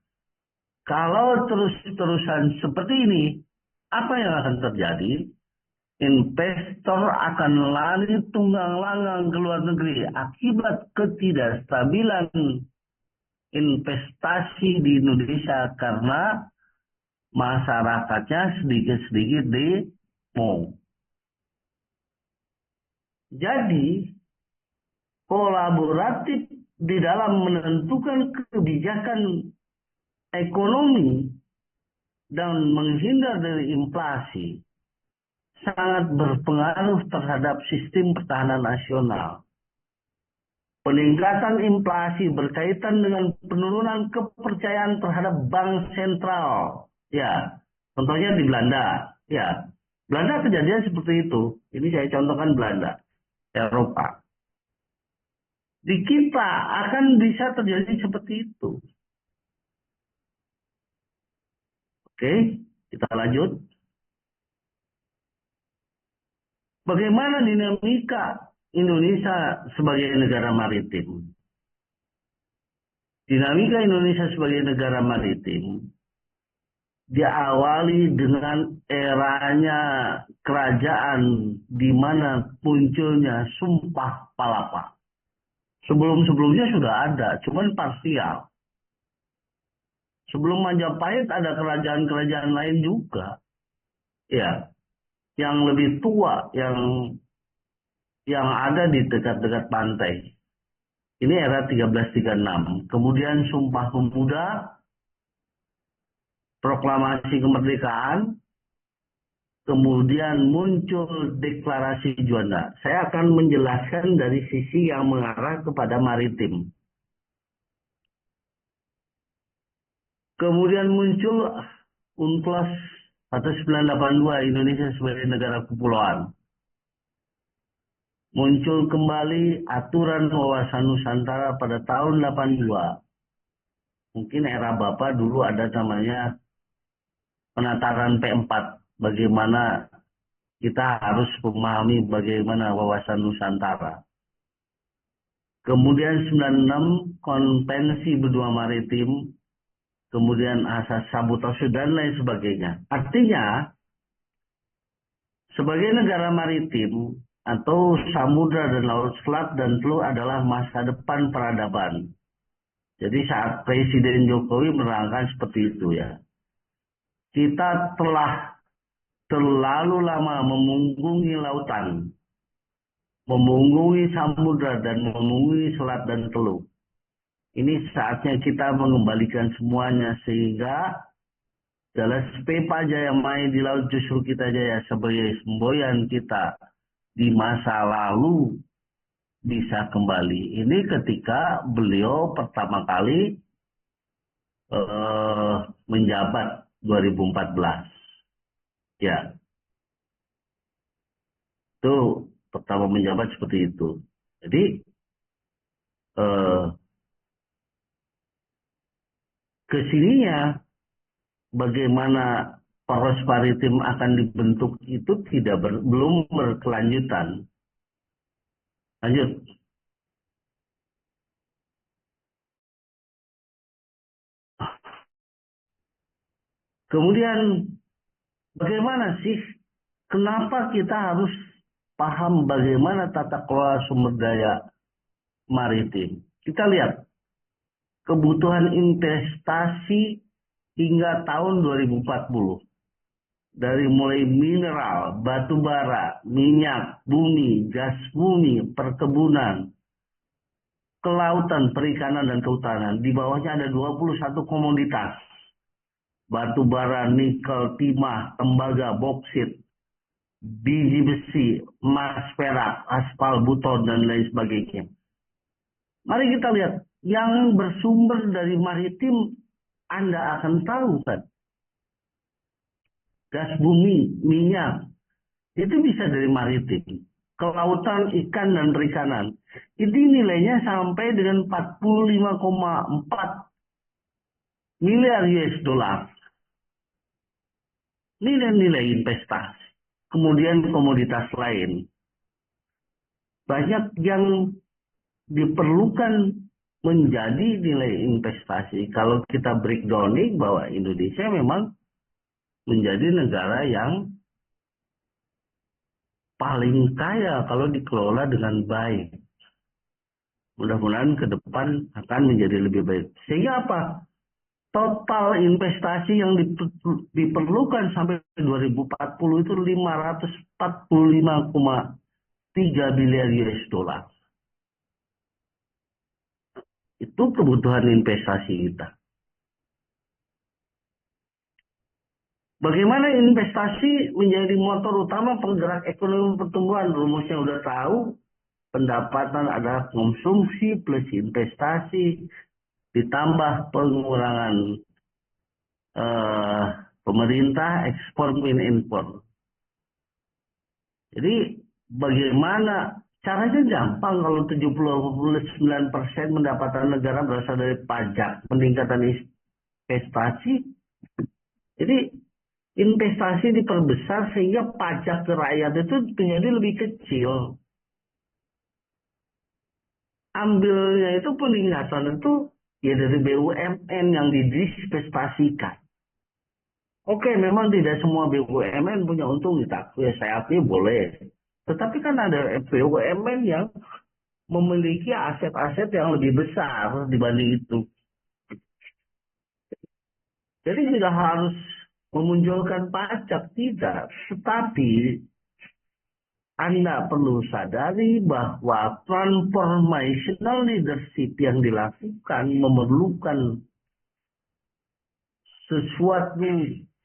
Kalau terus-terusan seperti ini, apa yang akan terjadi? Investor akan lari tunggang langgang ke luar negeri akibat ketidakstabilan investasi di Indonesia karena masyarakatnya sedikit-sedikit demo. Jadi, kolaboratif di dalam menentukan kebijakan ekonomi dan menghindar dari inflasi sangat berpengaruh terhadap sistem pertahanan nasional. Peningkatan inflasi berkaitan dengan penurunan kepercayaan terhadap bank sentral. Ya, contohnya di Belanda. Ya, Belanda kejadian seperti itu. Ini saya contohkan Belanda, Eropa. Di kita akan bisa terjadi seperti itu. Oke, kita lanjut. Bagaimana dinamika Indonesia sebagai negara maritim? Dinamika Indonesia sebagai negara maritim diawali dengan eranya kerajaan di mana munculnya Sumpah Palapa. Sebelum-sebelumnya sudah ada, cuman parsial. Sebelum Majapahit ada kerajaan-kerajaan lain juga. Ya, yang lebih tua, yang ada di dekat-dekat pantai. Ini era 1336. Kemudian Sumpah Pemuda, Proklamasi Kemerdekaan, kemudian muncul Deklarasi Juanda. Saya akan menjelaskan dari sisi yang mengarah kepada maritim. Kemudian muncul UNCLOS 1982, Indonesia sebagai negara kepulauan. muncul kembali aturan wawasan Nusantara pada tahun 82. Mungkin era Bapak dulu ada namanya penataran P4. Bagaimana kita harus memahami bagaimana wawasan Nusantara. Kemudian 96 konvensi benua maritim, kemudian asas sabotase dan lain sebagainya. Artinya, sebagai negara maritim atau samudra dan laut selat dan teluk adalah masa depan peradaban. Jadi saat Presiden Jokowi menerangkan seperti itu ya. Kita telah terlalu lama memunggungi lautan, memunggungi samudra dan memunggungi selat dan teluk. Ini saatnya kita mengembalikan semuanya sehingga jelas Pepa Jayamaya di laut justru kita jaya sebagai semboyan kita di masa lalu bisa kembali. Ini ketika beliau pertama kali menjabat 2014. Ya, itu pertama menjabat seperti itu. Jadi kesininya bagaimana poros maritim akan dibentuk itu belum berkelanjutan. Lanjut. Kemudian bagaimana sih, kenapa kita harus paham bagaimana tata kelola sumber daya maritim? Kita lihat kebutuhan investasi hingga tahun 2040. Dari mulai mineral, batu bara, minyak, bumi, gas bumi, perkebunan, kelautan, perikanan, dan kehutanan. Di bawahnya ada 21 komoditas. Batu bara, nikel, timah, tembaga, boksit, biji besi, emas, perak, aspal, buton, dan lain sebagainya. Mari kita lihat, yang bersumber dari maritim, Anda akan tahu kan. Gas bumi, minyak, itu bisa dari maritim. Kelautan, ikan, dan perikanan. Ini nilainya sampai dengan 45,4 miliar US dollar. Nilai-nilai investasi. Kemudian komoditas lain. Banyak yang diperlukan menjadi nilai investasi. Kalau kita breakdowning bahwa Indonesia memang menjadi negara yang paling kaya kalau dikelola dengan baik. Mudah-mudahan ke depan akan menjadi lebih baik. Sehingga apa? Total investasi yang diperlukan sampai 2040 itu 545,3 miliar US dollar. Itu kebutuhan investasi kita. Bagaimana investasi menjadi motor utama penggerak ekonomi pertumbuhan? Rumusnya udah tahu, pendapatan adalah konsumsi plus investasi ditambah pengurangan pemerintah, ekspor min impor. Jadi bagaimana caranya? Gampang. Kalau 79% pendapatan negara berasal dari pajak, peningkatan investasi, jadi investasi diperbesar sehingga pajak ke rakyat itu menjadi lebih kecil. Ambilnya itu peningkatan itu ya dari BUMN yang diinvestasikan. Oke, memang tidak semua BUMN punya untung ditakui, saya akui boleh. Tetapi kan ada BUMN yang memiliki aset-aset yang lebih besar dibanding itu. Jadi tidak harus memunculkan pajak, tidak. Tetapi Anda perlu sadari bahwa transformational leadership yang dilakukan memerlukan sesuatu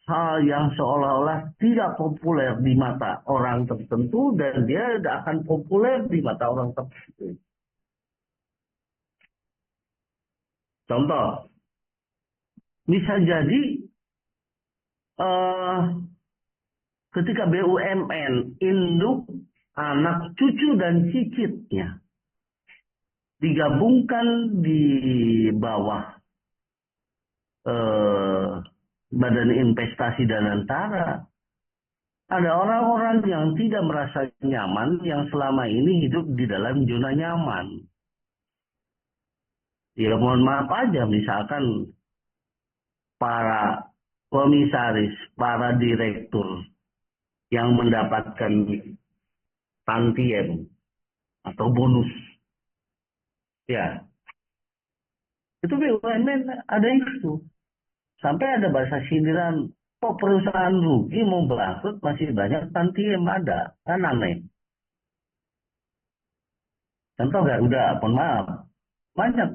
hal yang seolah-olah tidak populer di mata orang tertentu dan dia tidak akan populer di mata orang tertentu. Contoh, bisa jadi ketika BUMN induk anak cucu dan cicitnya digabungkan di bawah Badan Investasi Danantara. Ada orang-orang yang tidak merasa nyaman yang selama ini hidup di dalam zona nyaman. Ya mohon maaf aja, misalkan para komisaris, para direktur yang mendapatkan tantiem atau bonus. Ya, itu BUMN ada itu. Sampai ada bahasa sindiran, kok perusahaan rugi mau bangkrut masih banyak tantiem ada. Kan aneh. Contoh nggak? Udah, mohon maaf. Banyak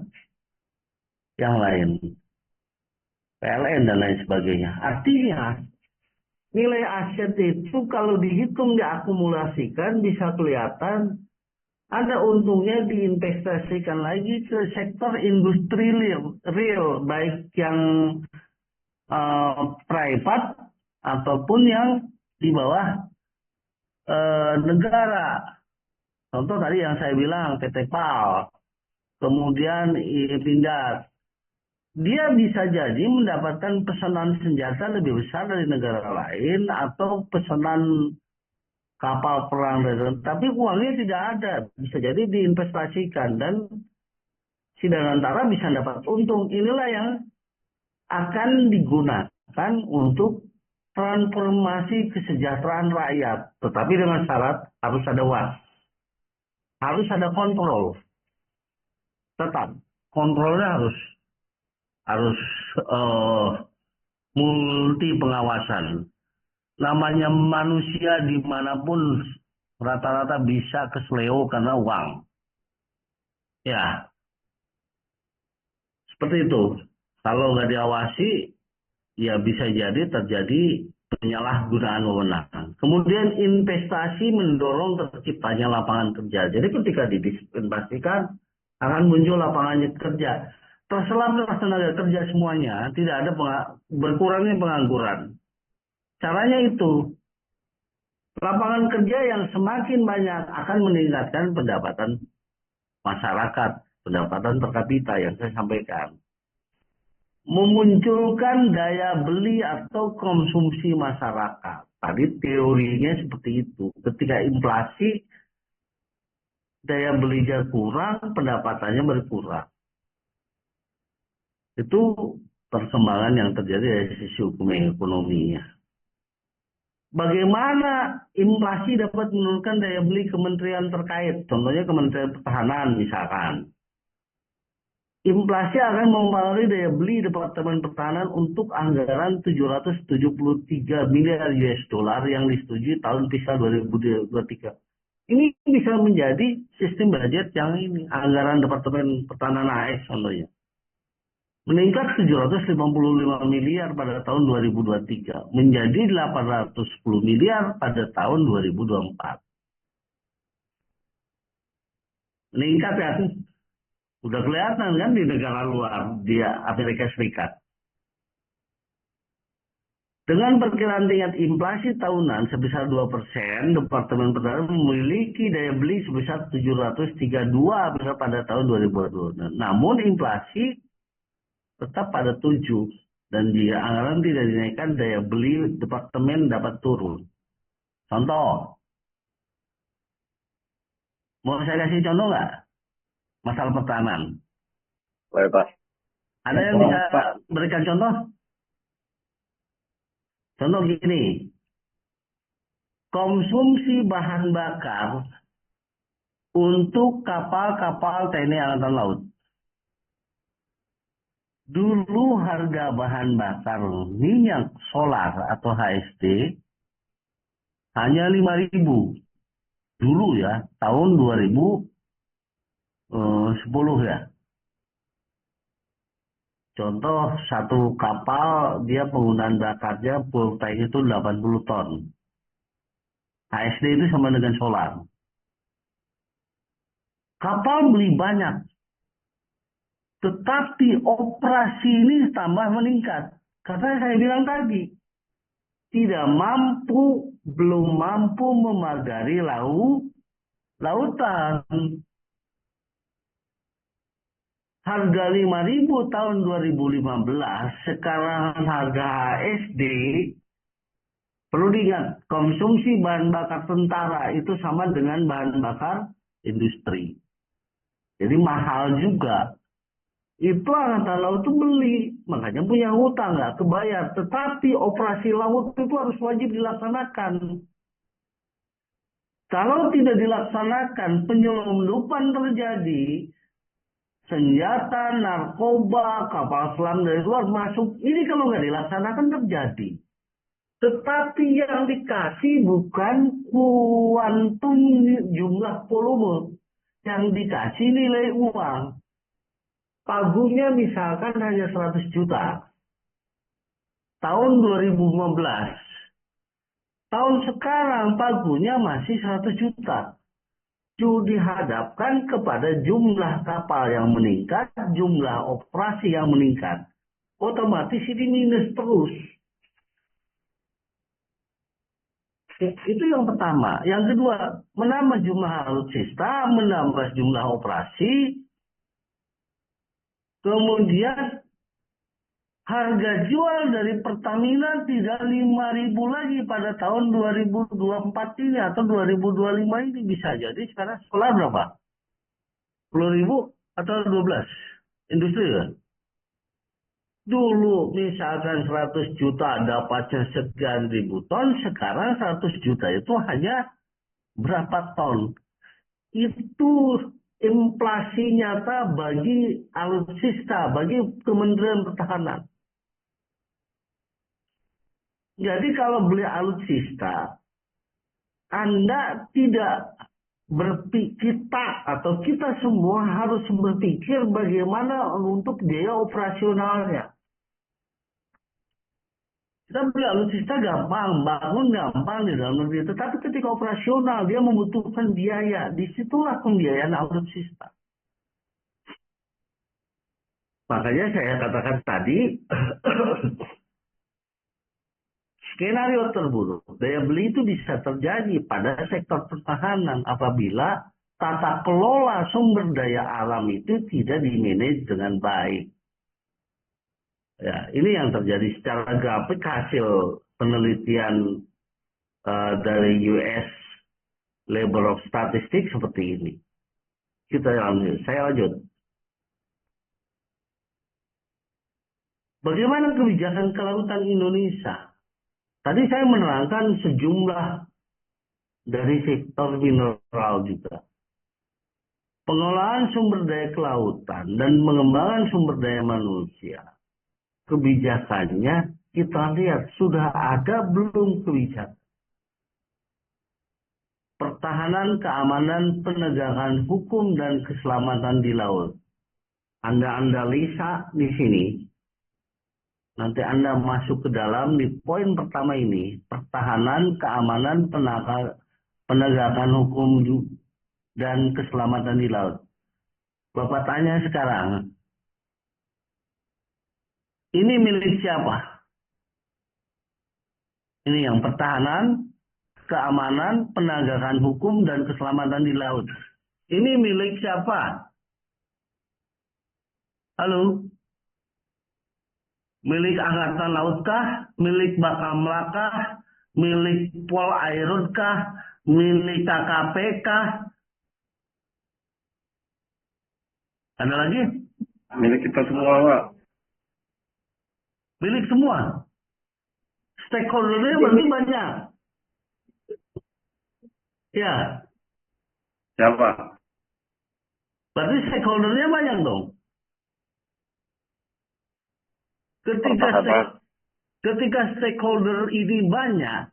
yang lain. PLN dan lain sebagainya. Artinya, nilai aset itu kalau dihitung, diakumulasikan, bisa kelihatan ada untungnya diinvestasikan lagi ke sektor industri real, baik yang private ataupun yang di bawah negara. Contoh tadi yang saya bilang PT PAL, kemudian Pindad. Dia bisa jadi mendapatkan pesanan senjata lebih besar dari negara lain atau pesanan kapal perang, tapi uangnya tidak ada, bisa jadi diinvestasikan dan si Danantara bisa dapat untung. Inilah yang akan digunakan untuk transformasi kesejahteraan rakyat, tetapi dengan syarat harus ada was, harus ada kontrol, tetap kontrolnya harus multi pengawasan. Namanya manusia dimanapun rata-rata bisa kesleo karena uang. Ya, seperti itu. Kalau nggak diawasi, ya bisa jadi terjadi penyalahgunaan wewenang. Kemudian investasi mendorong terciptanya lapangan kerja. Jadi ketika diinvestasikan akan muncul lapangan kerja. Terselaplah tenaga kerja semuanya, tidak ada berkurangnya pengangguran. Caranya itu, lapangan kerja yang semakin banyak akan meningkatkan pendapatan masyarakat, pendapatan per kapita yang saya sampaikan. Memunculkan daya beli atau konsumsi masyarakat. Tadi teorinya seperti itu. Ketika inflasi, daya belinya kurang, pendapatannya berkurang. Itu perkembangan yang terjadi dari sisi hukum ekonominya. Bagaimana inflasi dapat menurunkan daya beli kementerian terkait? Contohnya Kementerian Pertahanan misalkan. Inflasi akan mempengaruhi daya beli Departemen Pertahanan untuk anggaran 773 miliar US dollar yang disetujui tahun fiskal 2023. Ini bisa menjadi sistem budget yang ini, anggaran Departemen Pertahanan AS contohnya. Meningkat 755 miliar pada tahun 2023 menjadi 810 miliar pada tahun 2024. Meningkat ya, udah kelihatan kan di negara luar, di Amerika Serikat. Dengan perkiraan tingkat inflasi tahunan sebesar 2%, Departemen Pertahanan memiliki daya beli sebesar 732 pada tahun 2022. Namun inflasi tetap pada 7, dan jika anggaran tidak dinaikkan, daya beli departemen dapat turun. Contoh, mau saya kasih contoh nggak? Masalah pertahanan. Boleh, Pak. Ada yang bisa berikan contoh? Contoh gini, konsumsi bahan bakar untuk kapal-kapal TNI Angkatan Laut. Dulu harga bahan bakar minyak solar atau HSD hanya 5.000. Dulu ya, tahun 2010 ya. Contoh satu kapal dia penggunaan bakarnya full tank itu 80 ton. HSD itu sama dengan solar. Kapal beli banyak. Tetapi operasi ini tambah meningkat. Karena saya bilang tadi, belum mampu memagari laut lautan. Harga 5.000 tahun 2015, sekarang harga HSD, perlu diingat, konsumsi bahan bakar tentara itu sama dengan bahan bakar industri. Jadi mahal juga. Itu angkatan laut itu beli, makanya punya hutang, nggak kebayar. Tetapi operasi laut itu harus wajib dilaksanakan. Kalau tidak dilaksanakan, penyelundupan terjadi, senjata, narkoba, kapal selam dari luar masuk. Ini kalau nggak dilaksanakan terjadi. Tetapi yang dikasih bukan kuantum jumlah volume. Yang dikasih nilai uang. Pagunya misalkan hanya 100 juta. Tahun 2015. Tahun sekarang pagunya masih 100 juta. Dihadapkan kepada jumlah kapal yang meningkat, jumlah operasi yang meningkat, otomatis ini minus terus. Itu yang pertama. Yang kedua, menambah jumlah alutsista, menambah jumlah operasi, kemudian harga jual dari Pertamina tidak 5.000 lagi pada tahun 2024 ini atau 2025 ini, bisa jadi sekarang sekolah berapa? 10.000 atau 12 industri kan? Dulu misalkan 100 juta dapatnya sekian ribu ton, sekarang 100 juta itu hanya berapa ton. Itu inflasi nyata bagi alutsista, bagi Kementerian Pertahanan. Jadi kalau beli alutsista, Anda tidak berpikir, atau kita semua harus berpikir bagaimana untuk biaya operasionalnya. Kita beli alutsista gampang, bangun gampang di dalam negeri. Tetapi ketika operasional, dia membutuhkan biaya. Disitulah pembiayaan alutsista. Makanya saya katakan tadi, skenario terburuk daya beli itu bisa terjadi pada sektor pertahanan apabila tata kelola sumber daya alam itu tidak dimanage dengan baik. Ya, ini yang terjadi secara grafik hasil penelitian dari US Labor of Statistics seperti ini. Saya lanjut. Bagaimana kebijakan kelautan Indonesia? Tadi saya menerangkan sejumlah dari sektor mineral juga. Pengelolaan sumber daya kelautan dan pengembangan sumber daya manusia. Kebijakannya kita lihat sudah ada belum kebijakan. Pertahanan, keamanan, penegakan hukum dan keselamatan di laut. Anda lisa di sini. Nanti Anda masuk ke dalam di poin pertama ini, pertahanan, keamanan, penegakan hukum dan keselamatan di laut. Bapak tanya sekarang, ini milik siapa? Ini yang pertahanan, keamanan, penegakan hukum dan keselamatan di laut. Ini milik siapa? Halo? Milik Angkatan Laut kah? Milik Bakamla kah? Milik Pol Airut kah? Milik KKP kah? Ada lagi? Milik kita semua, Pak. Milik semua. Stakeholdernya berarti banyak. Ya. Siapa? Berarti stakeholdernya banyak dong. Ketika stakeholder ini banyak,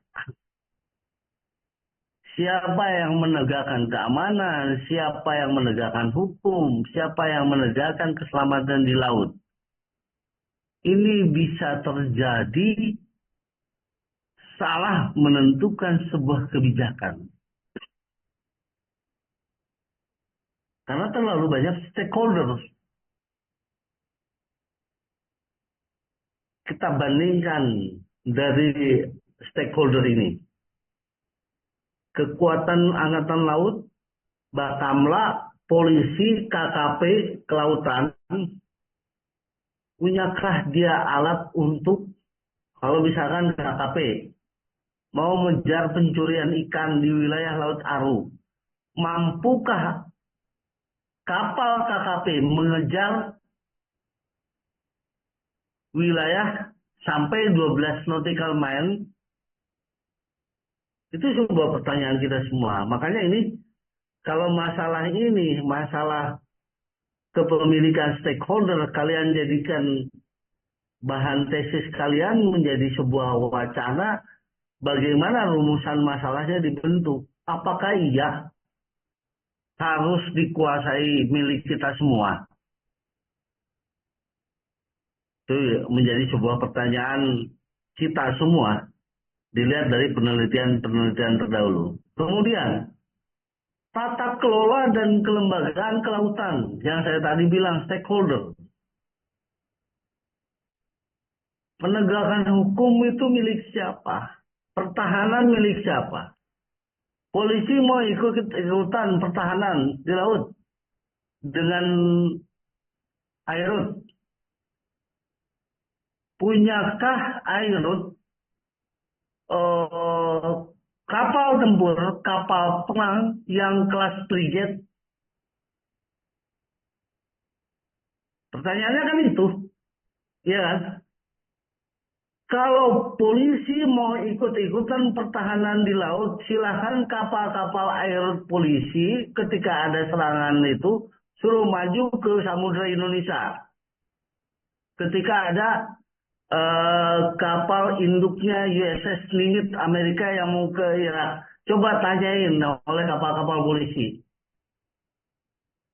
siapa yang menegakkan keamanan, siapa yang menegakkan hukum, siapa yang menegakkan keselamatan di laut. Ini bisa terjadi salah menentukan sebuah kebijakan. Karena terlalu banyak stakeholder. Kita bandingkan dari stakeholder ini. Kekuatan Angkatan Laut Bakamla, polisi, KKP, kelautan, punyakah dia alat untuk, kalau misalkan KKP mau mengejar pencurian ikan di wilayah Laut Aru, mampukah kapal KKP mengejar wilayah sampai 12 nautical mile? Itu sebuah pertanyaan kita semua. Makanya ini, kalau masalah ini, masalah kepemilikan stakeholder, kalian jadikan bahan tesis kalian menjadi sebuah wacana, bagaimana rumusan masalahnya dibentuk. Apakah iya harus dikuasai milik kita semua? Itu menjadi sebuah pertanyaan kita semua, dilihat dari penelitian-penelitian terdahulu. Kemudian, tata kelola dan kelembagaan kelautan, yang saya tadi bilang stakeholder. Penegakan hukum itu milik siapa? Pertahanan milik siapa? Polisi mau ikutan pertahanan di laut dengan airut. Punyakah airut kapal tempur, kapal perang yang kelas frigate? Pertanyaannya kan itu, ya kan? Kalau polisi mau ikut-ikutan pertahanan di laut, silahkan kapal-kapal air polisi ketika ada serangan itu suruh maju ke Samudra Indonesia. Ketika ada kapal induknya USS Nimitz Amerika yang mau ke Irak, coba tanyain oleh kapal-kapal polisi.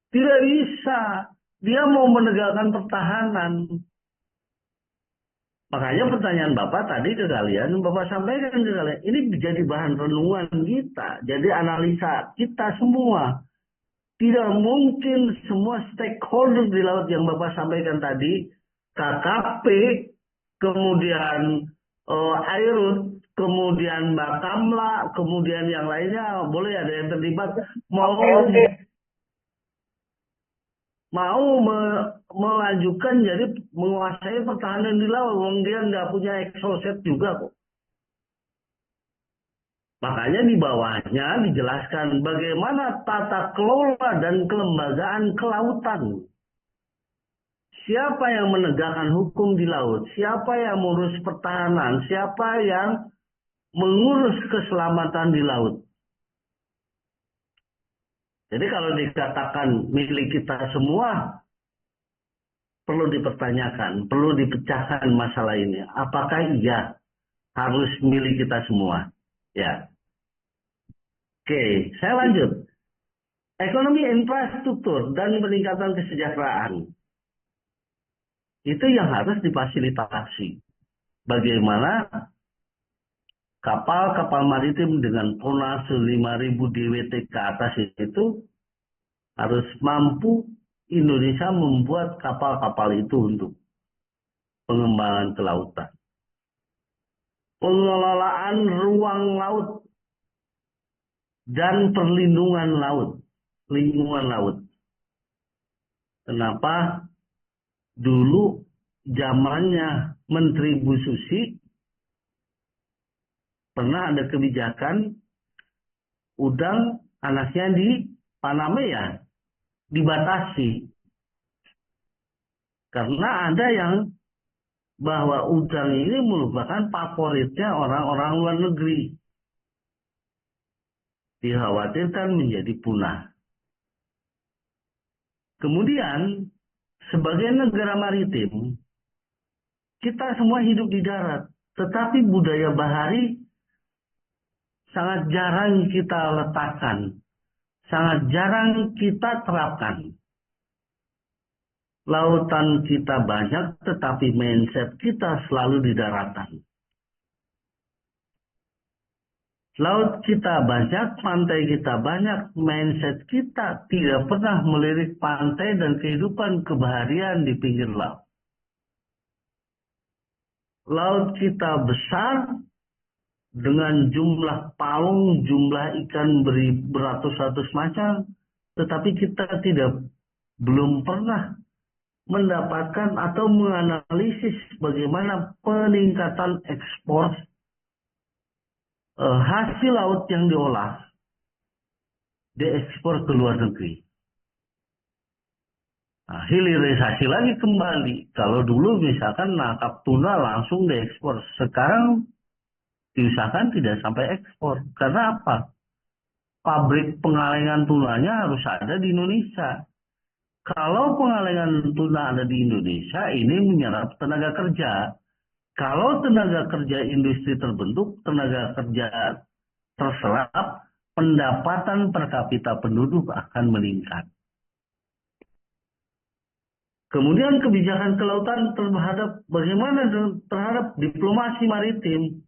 Tidak bisa, dia mau menegakkan pertahanan. Makanya pertanyaan Bapak tadi ke kalian, Bapak sampaikan ke kalian, ini jadi bahan renungan kita, jadi analisa kita semua. Tidak mungkin semua stakeholder di laut yang Bapak sampaikan tadi, KKP, kemudian Airut, kemudian Bakamla, kemudian yang lainnya, boleh ada yang terlibat, mau mengajukan jadi menguasai pertahanan di laut, wong dia nggak punya exoset juga kok. Makanya di bawahnya dijelaskan bagaimana tata kelola dan kelembagaan kelautan. Siapa yang menegakkan hukum di laut? Siapa yang mengurus pertahanan? Siapa yang mengurus keselamatan di laut? Jadi kalau dikatakan milik kita semua, perlu dipertanyakan, perlu dipecahkan masalah ini. Apakah iya harus milik kita semua? Ya. Oke, saya lanjut. Ekonomi infrastruktur dan peningkatan kesejahteraan. Itu yang harus difasilitasi. Bagaimana kapal-kapal maritim dengan tonnase 5.000 DWT ke atas itu harus mampu Indonesia membuat kapal-kapal itu untuk pengembangan kelautan. Pengelolaan ruang laut dan perlindungan laut, lingkungan laut. Kenapa? Dulu zamannya Menteri Bu Susi pernah ada kebijakan udang anaknya di Panamea dibatasi. Karena ada yang bahwa udang ini merupakan favoritnya orang-orang luar negeri. Dikhawatirkan menjadi punah. Kemudian, sebagai negara maritim, kita semua hidup di darat. Tetapi budaya bahari sangat jarang kita letakkan. Sangat jarang kita terapkan. Lautan kita banyak, tetapi mindset kita selalu di daratan. Laut kita banyak, pantai kita banyak, mindset kita tidak pernah melirik pantai dan kehidupan kebaharian di pinggir laut. Laut kita besar, dengan jumlah palung, jumlah ikan beratus-ratus macam, tetapi kita belum pernah mendapatkan atau menganalisis bagaimana peningkatan ekspor hasil laut yang diolah diekspor ke luar negeri. Nah, hilirisasi lagi kembali. Kalau dulu misalkan nangkap tuna langsung diekspor, sekarang diusahakan tidak sampai ekspor. Karena apa? Pabrik pengalengan tunanya harus ada di Indonesia. Kalau pengalengan tuna ada di Indonesia, ini menyerap tenaga kerja. Kalau tenaga kerja industri terbentuk, tenaga kerja terserap, pendapatan per kapita penduduk akan meningkat. Kemudian kebijakan kelautan bagaimana terhadap diplomasi maritim,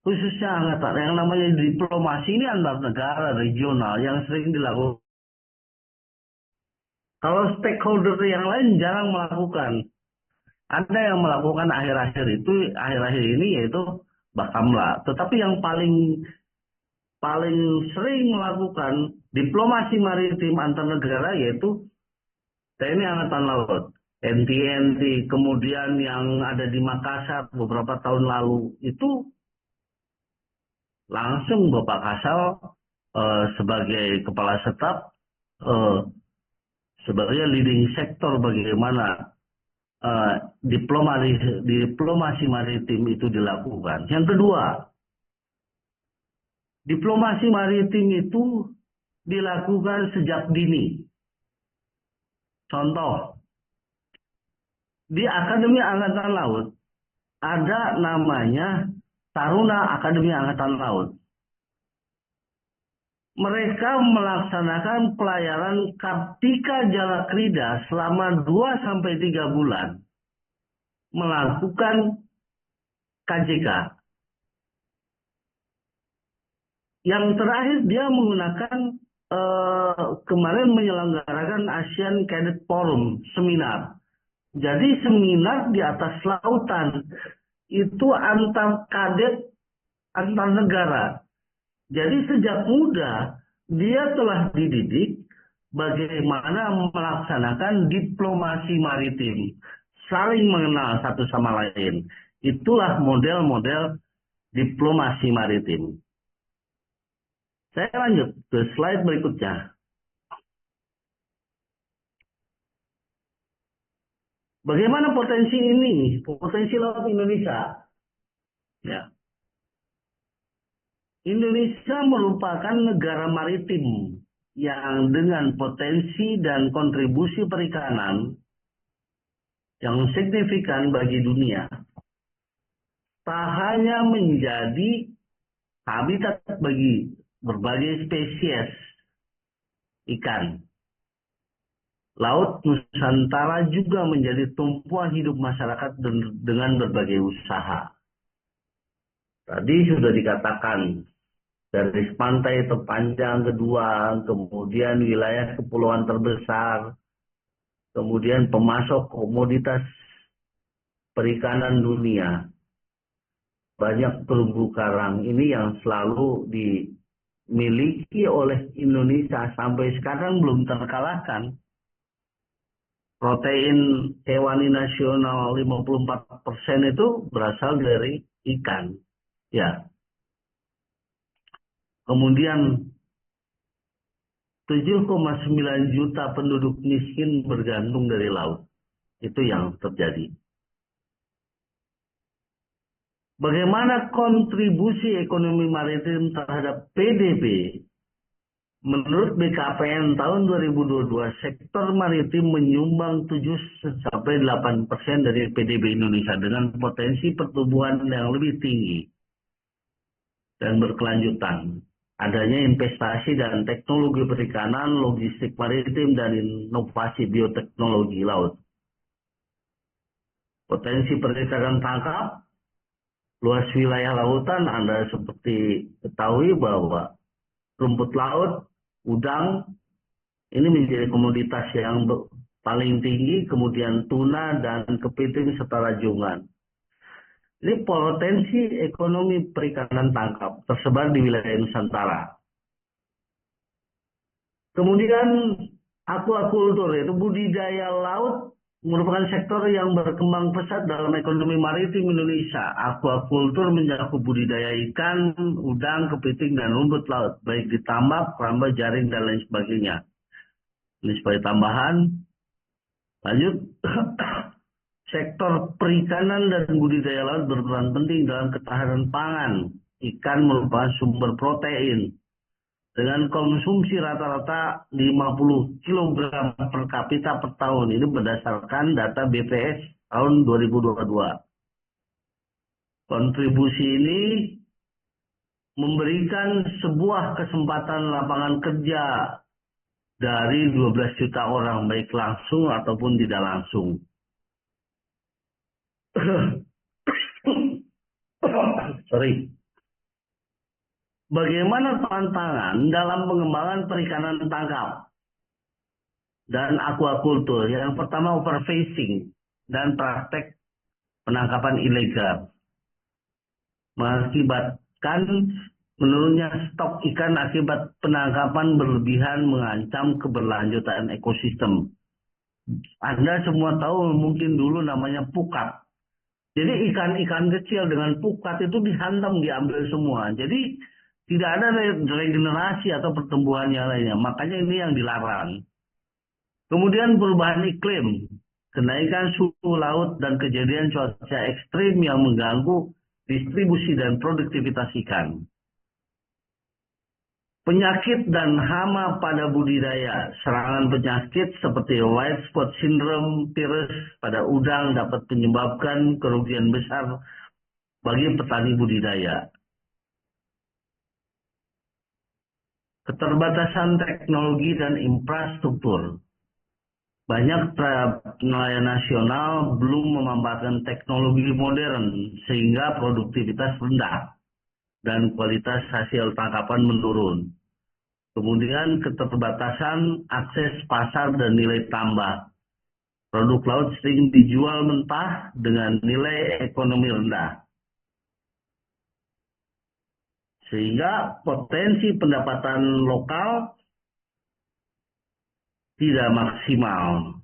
khususnya angkatan yang namanya diplomasi ini antar negara regional yang sering dilakukan. Kalau stakeholder yang lain jarang melakukan. Ada yang melakukan akhir-akhir ini yaitu Bakamla. Tetapi yang paling sering melakukan diplomasi maritim antar negara yaitu TNI Angkatan Laut, NTNT, kemudian yang ada di Makassar beberapa tahun lalu itu langsung Bapak Kasal sebagai kepala staf sebagai leading sektor bagaimana diplomasi maritim itu dilakukan. Yang kedua, diplomasi maritim itu dilakukan sejak dini. Contoh, di Akademi Angkatan Laut ada namanya Taruna Akademi Angkatan Laut. Mereka melaksanakan pelayaran Kartika Jalakrida selama 2-3 bulan. Melakukan KJK. Yang terakhir dia menggunakan kemarin menyelenggarakan ASEAN Cadet Forum seminar. Jadi seminar di atas lautan itu antar kadet antar negara. Jadi sejak muda dia telah dididik bagaimana melaksanakan diplomasi maritim, saling mengenal satu sama lain. Itulah model-model diplomasi maritim. Saya lanjut ke slide berikutnya. Bagaimana potensi ini? Potensi laut Indonesia. Ya. Indonesia merupakan negara maritim yang dengan potensi dan kontribusi perikanan yang signifikan bagi dunia. Tak hanya menjadi habitat bagi berbagai spesies ikan. Laut Nusantara juga menjadi tumpuan hidup masyarakat dengan berbagai usaha. Tadi sudah dikatakan, garis pantai terpanjang kedua, kemudian wilayah kepulauan terbesar, kemudian pemasok komoditas perikanan dunia. Banyak terumbu karang ini yang selalu dimiliki oleh Indonesia sampai sekarang belum terkalahkan. Protein hewani nasional 54% itu berasal dari ikan. Ya. Kemudian 7,9 juta penduduk miskin bergantung dari laut. Itu yang terjadi. Bagaimana kontribusi ekonomi maritim terhadap PDB? Menurut BKPM tahun 2022, sektor maritim menyumbang 7-8% dari PDB Indonesia dengan potensi pertumbuhan yang lebih tinggi dan berkelanjutan. Adanya investasi dan teknologi perikanan, logistik maritim, dan inovasi bioteknologi laut. Potensi perikanan tangkap, luas wilayah lautan, Anda seperti ketahui bahwa rumput laut, udang, ini menjadi komoditas yang paling tinggi, kemudian tuna dan kepiting serta rajungan. Ini potensi ekonomi perikanan tangkap tersebar di wilayah Nusantara. Kemudian aquaculture, yaitu budidaya laut, merupakan sektor yang berkembang pesat dalam ekonomi maritim Indonesia. Aquaculture mencakup budidaya ikan, udang, kepiting, dan rumput laut, baik di tambak, keramba, jaring, dan lain sebagainya. Ini sebagai tambahan. Lanjut, sektor perikanan dan budidaya laut berperan penting dalam ketahanan pangan. Ikan merupakan sumber protein dengan konsumsi rata-rata 50 kg per kapita per tahun. Ini berdasarkan data BPS tahun 2022. Kontribusi ini memberikan sebuah kesempatan lapangan kerja dari 12 juta orang, baik langsung ataupun tidak langsung. Sorry. Bagaimana tantangan dalam pengembangan perikanan tangkap dan aquaculture? Yang pertama, overfishing dan praktek penangkapan ilegal mengakibatkan menurunnya stok ikan akibat penangkapan berlebihan mengancam keberlanjutan ekosistem. Anda semua tahu mungkin dulu namanya pukat. Jadi ikan-ikan kecil dengan pukat itu dihantam, diambil semua. Jadi tidak ada regenerasi atau pertumbuhan yang lainnya. Makanya ini yang dilarang. Kemudian perubahan iklim, kenaikan suhu laut dan kejadian cuaca ekstrim yang mengganggu distribusi dan produktivitas ikan. Penyakit dan hama pada budidaya. Serangan penyakit seperti white spot syndrome virus pada udang dapat menyebabkan kerugian besar bagi petani budidaya. Keterbatasan teknologi dan infrastruktur. Banyak nelayan nasional belum memanfaatkan teknologi modern sehingga produktivitas rendah dan kualitas hasil tangkapan menurun. Kemudian keterbatasan akses pasar dan nilai tambah. Produk laut sering dijual mentah dengan nilai ekonomi rendah, sehingga potensi pendapatan lokal tidak maksimal.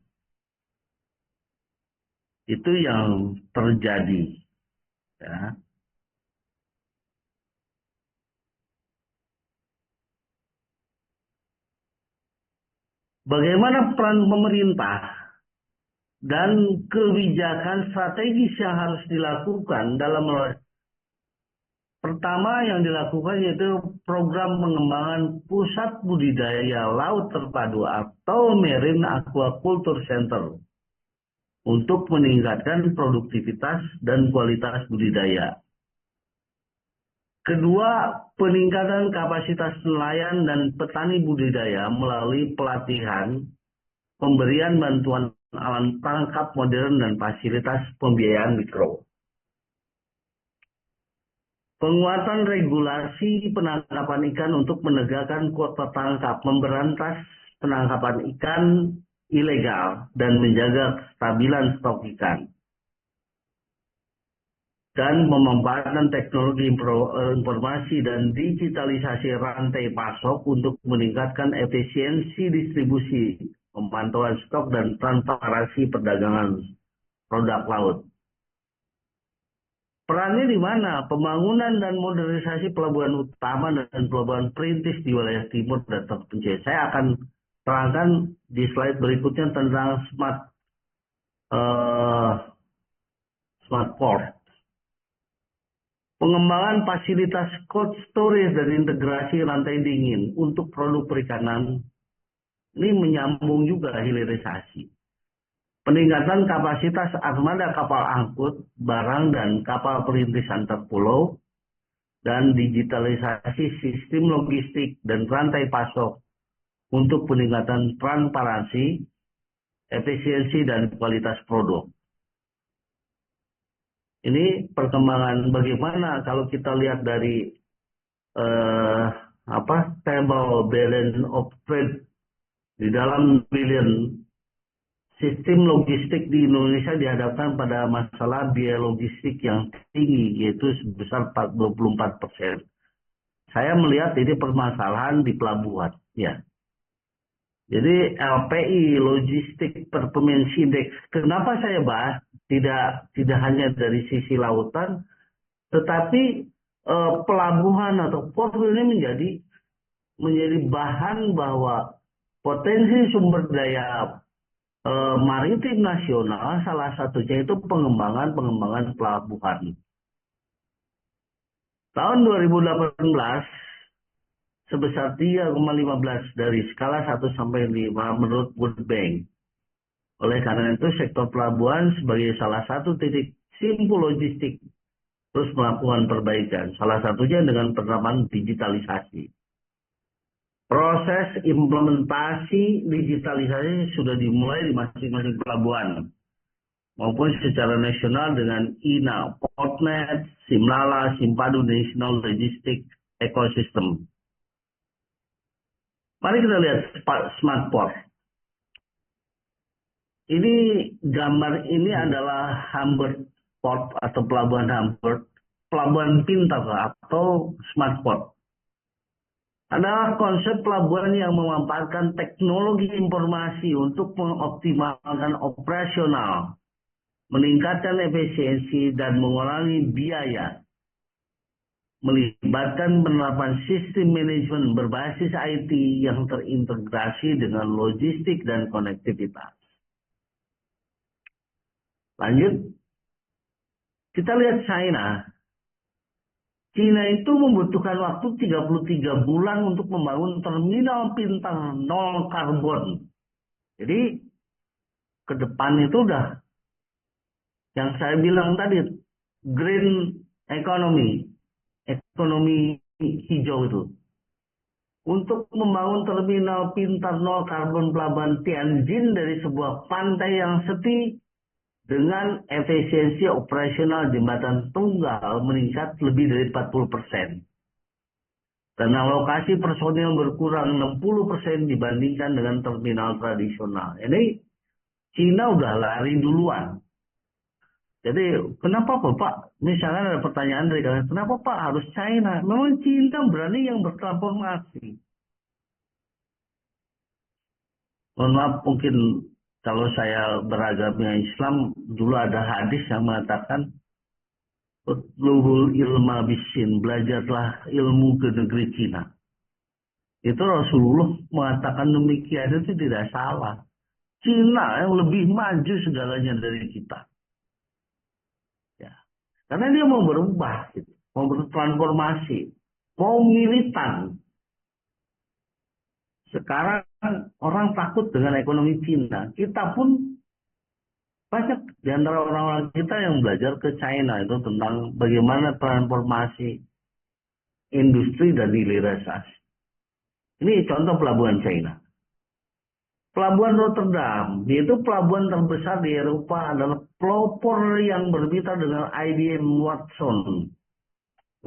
Itu yang terjadi. Ya. Bagaimana peran pemerintah dan kebijakan strategis yang harus dilakukan dalam pertama yang dilakukan yaitu program pengembangan pusat budidaya laut terpadu atau Marine Aquaculture Center untuk meningkatkan produktivitas dan kualitas budidaya. Kedua, peningkatan kapasitas nelayan dan petani budidaya melalui pelatihan, pemberian bantuan alat tangkap modern dan fasilitas pembiayaan mikro. Penguatan regulasi penangkapan ikan untuk menegakkan kuota tangkap, memberantas penangkapan ikan ilegal, dan menjaga kestabilan stok ikan. Dan memanfaatkan teknologi informasi dan digitalisasi rantai pasok untuk meningkatkan efisiensi distribusi, pemantauan stok, dan transparansi perdagangan produk laut. Perannya di mana? Pembangunan dan modernisasi pelabuhan utama dan pelabuhan perintis di wilayah timur dan terpencil. Saya akan terangkan di slide berikutnya tentang smart port. Pengembangan fasilitas cold storage dan integrasi rantai dingin untuk produk perikanan ini menyambung juga hilirisasi. Peningkatan kapasitas armada kapal angkut, barang, dan kapal perintis antar pulau, dan digitalisasi sistem logistik dan rantai pasok untuk peningkatan transparansi, efisiensi, dan kualitas produk. Ini perkembangan bagaimana kalau kita lihat dari table balance of trade di dalam billion. Sistem logistik di Indonesia dihadapkan pada masalah biaya logistik yang tinggi, yaitu sebesar 24%. Saya melihat ini permasalahan di pelabuhan. Ya. Jadi LPI, Logistik Performance Index. Kenapa saya bahas tidak hanya dari sisi lautan, tetapi pelabuhan atau port ini menjadi bahan bahwa potensi sumber daya maritim nasional salah satunya itu pengembangan pelabuhan. Tahun 2018 sebesar 3,15 dari skala 1 sampai 5 menurut World Bank. Oleh karena itu sektor pelabuhan sebagai salah satu titik simpul logistik terus melakukan perbaikan. Salah satunya dengan penerapan digitalisasi. Proses implementasi digitalisasi sudah dimulai di masing-masing pelabuhan maupun secara nasional dengan INA, Portnet, Simlala, Simpadu National Logistic Ecosystem. Mari kita lihat Smart Port. Ini gambar ini adalah Hamburg Port atau pelabuhan Hamburg, pelabuhan pintar atau Smart Port. Adalah konsep pelabuhan yang memanfaatkan teknologi informasi untuk mengoptimalkan operasional, meningkatkan efisiensi dan mengurangi biaya. Melibatkan penerapan sistem manajemen berbasis IT yang terintegrasi dengan logistik dan konektivitas. Lanjut, kita lihat China. China itu membutuhkan waktu 33 bulan untuk membangun terminal pintar nol karbon. Jadi, ke depan itu udah yang saya bilang tadi, green economy. Ekonomi hijau itu. Untuk membangun terminal pintar nol karbon pelabuhan Tianjin dari sebuah pantai yang sepi dengan efisiensi operasional jembatan tunggal meningkat lebih dari 40%. Dan alokasi personil berkurang 60% dibandingkan dengan terminal tradisional. Ini Cina udah lari duluan. Jadi kenapa Bapak, misalnya ada pertanyaan dari kalian, kenapa Pak harus China? Memang China berani yang bertransformasi. Mohon maaf, mungkin kalau saya beragamnya Islam, dulu ada hadis yang mengatakan, Utlubul ilma bisin, belajarlah ilmu ke negeri Cina. Itu Rasulullah mengatakan demikian, itu tidak salah. Cina yang lebih maju segalanya dari kita. Karena dia mau berubah, gitu. Mau bertransformasi, mau militan. Sekarang orang takut dengan ekonomi Cina. Kita pun banyak di antara orang-orang kita yang belajar ke China itu tentang bagaimana transformasi industri dan hilirisasi. Ini contoh pelabuhan China. Pelabuhan Rotterdam, yaitu pelabuhan terbesar di Eropa, adalah pelopor yang bermitra dengan IBM Watson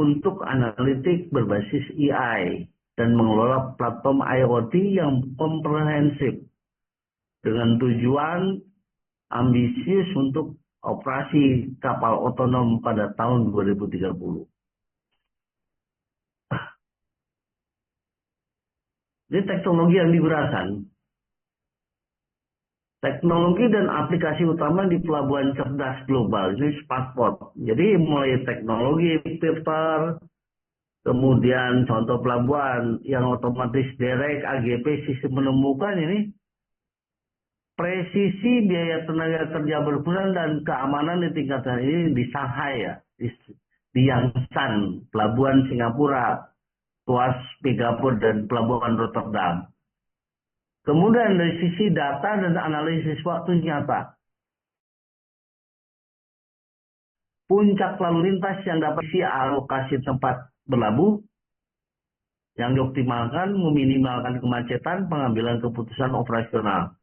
untuk analitik berbasis AI dan mengelola platform IoT yang komprehensif dengan tujuan ambisius untuk operasi kapal otonom pada tahun 2030. Ini teknologi yang digunakan. Teknologi dan aplikasi utama di pelabuhan cerdas global, ini Smart Port. Jadi mulai teknologi filter, kemudian contoh pelabuhan yang otomatis direct, AGP, sistem menemukan ini, presisi biaya tenaga kerja berkurang dan keamanan di tingkatan ini di Shanghai ya, di Yangsan, pelabuhan Singapura, Tuas, Singapura dan pelabuhan Rotterdam. Kemudian dari sisi data dan analisis waktu nyata, puncak lalu lintas yang dapat isi alokasi tempat berlabuh, yang dioptimalkan meminimalkan kemacetan, pengambilan keputusan operasional.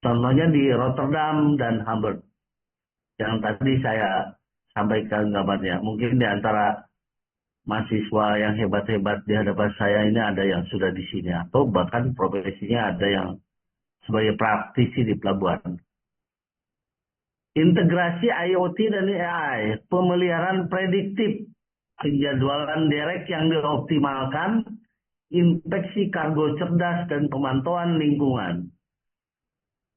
Contohnya di Rotterdam dan Hamburg, yang tadi saya sampaikan gambarnya. Mungkin di antara mahasiswa yang hebat-hebat di hadapan saya ini ada yang sudah di sini, atau bahkan profesinya ada yang sebagai praktisi di pelabuhan. Integrasi IoT dan AI, pemeliharaan prediktif, penjadwalan direct yang dioptimalkan, inspeksi kargo cerdas dan pemantauan lingkungan.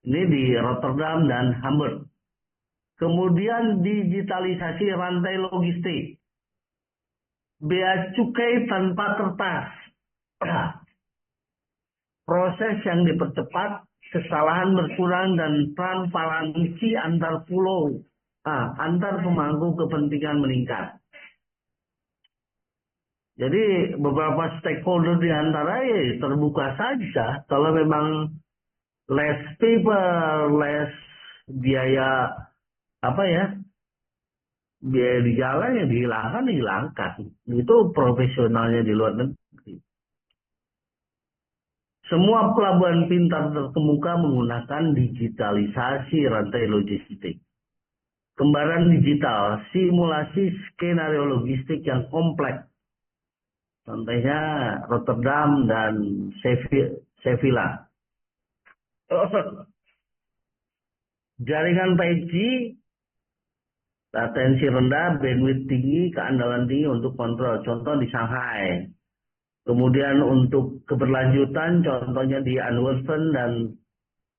Ini di Rotterdam dan Hamburg. Kemudian digitalisasi rantai logistik. Bea cukai tanpa kertas. Proses yang dipercepat, kesalahan berkurang, dan transparansi antar pulau, antar pemangku kepentingan meningkat. Jadi beberapa stakeholder di antara terbuka saja. Kalau memang less paper, less biaya biaya di jalan ya dihilangkan. Itu profesionalnya di luar negeri. Semua pelabuhan pintar terkemuka menggunakan digitalisasi rantai logistik. Kembaran digital, simulasi skenario logistik yang kompleks. Contohnya Rotterdam dan Sevilla. Jaringan 5G, latensi rendah, bandwidth tinggi, keandalan tinggi untuk kontrol. Contoh di Shanghai. Kemudian untuk keberlanjutan, contohnya di Antwerpen dan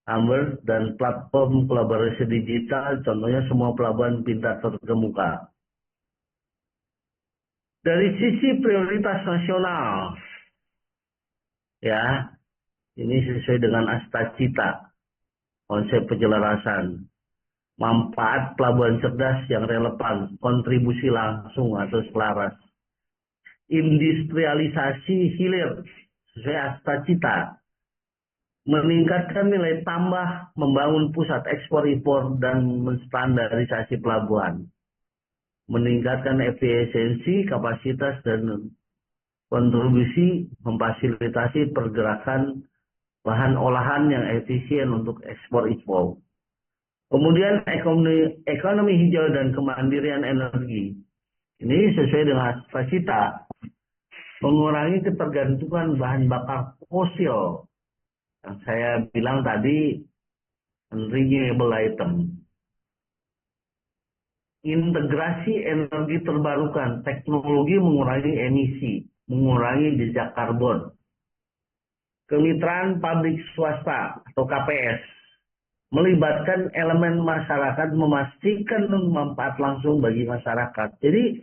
Hamburg, dan platform kolaborasi digital, contohnya semua pelabuhan pintar terkemuka. Dari sisi prioritas nasional, ya, ini sesuai dengan Astacita, konsep penyelarasan. Manfaat pelabuhan cerdas yang relevan, kontribusi langsung atau selaras. Industrialisasi hilir sesuai Astacita, meningkatkan nilai tambah, membangun pusat ekspor impor dan menstandarisasi pelabuhan, meningkatkan efisiensi, kapasitas dan kontribusi, memfasilitasi pergerakan bahan olahan yang efisien untuk ekspor impor. Kemudian ekonomi hijau dan kemandirian energi. Ini sesuai dengan Astacita, mengurangi ketergantungan bahan bakar fosil. Yang saya bilang tadi, renewable item. Integrasi energi terbarukan, teknologi mengurangi emisi, mengurangi jejak karbon. Kemitraan publik swasta atau KPS, melibatkan elemen masyarakat, memastikan manfaat langsung bagi masyarakat. Jadi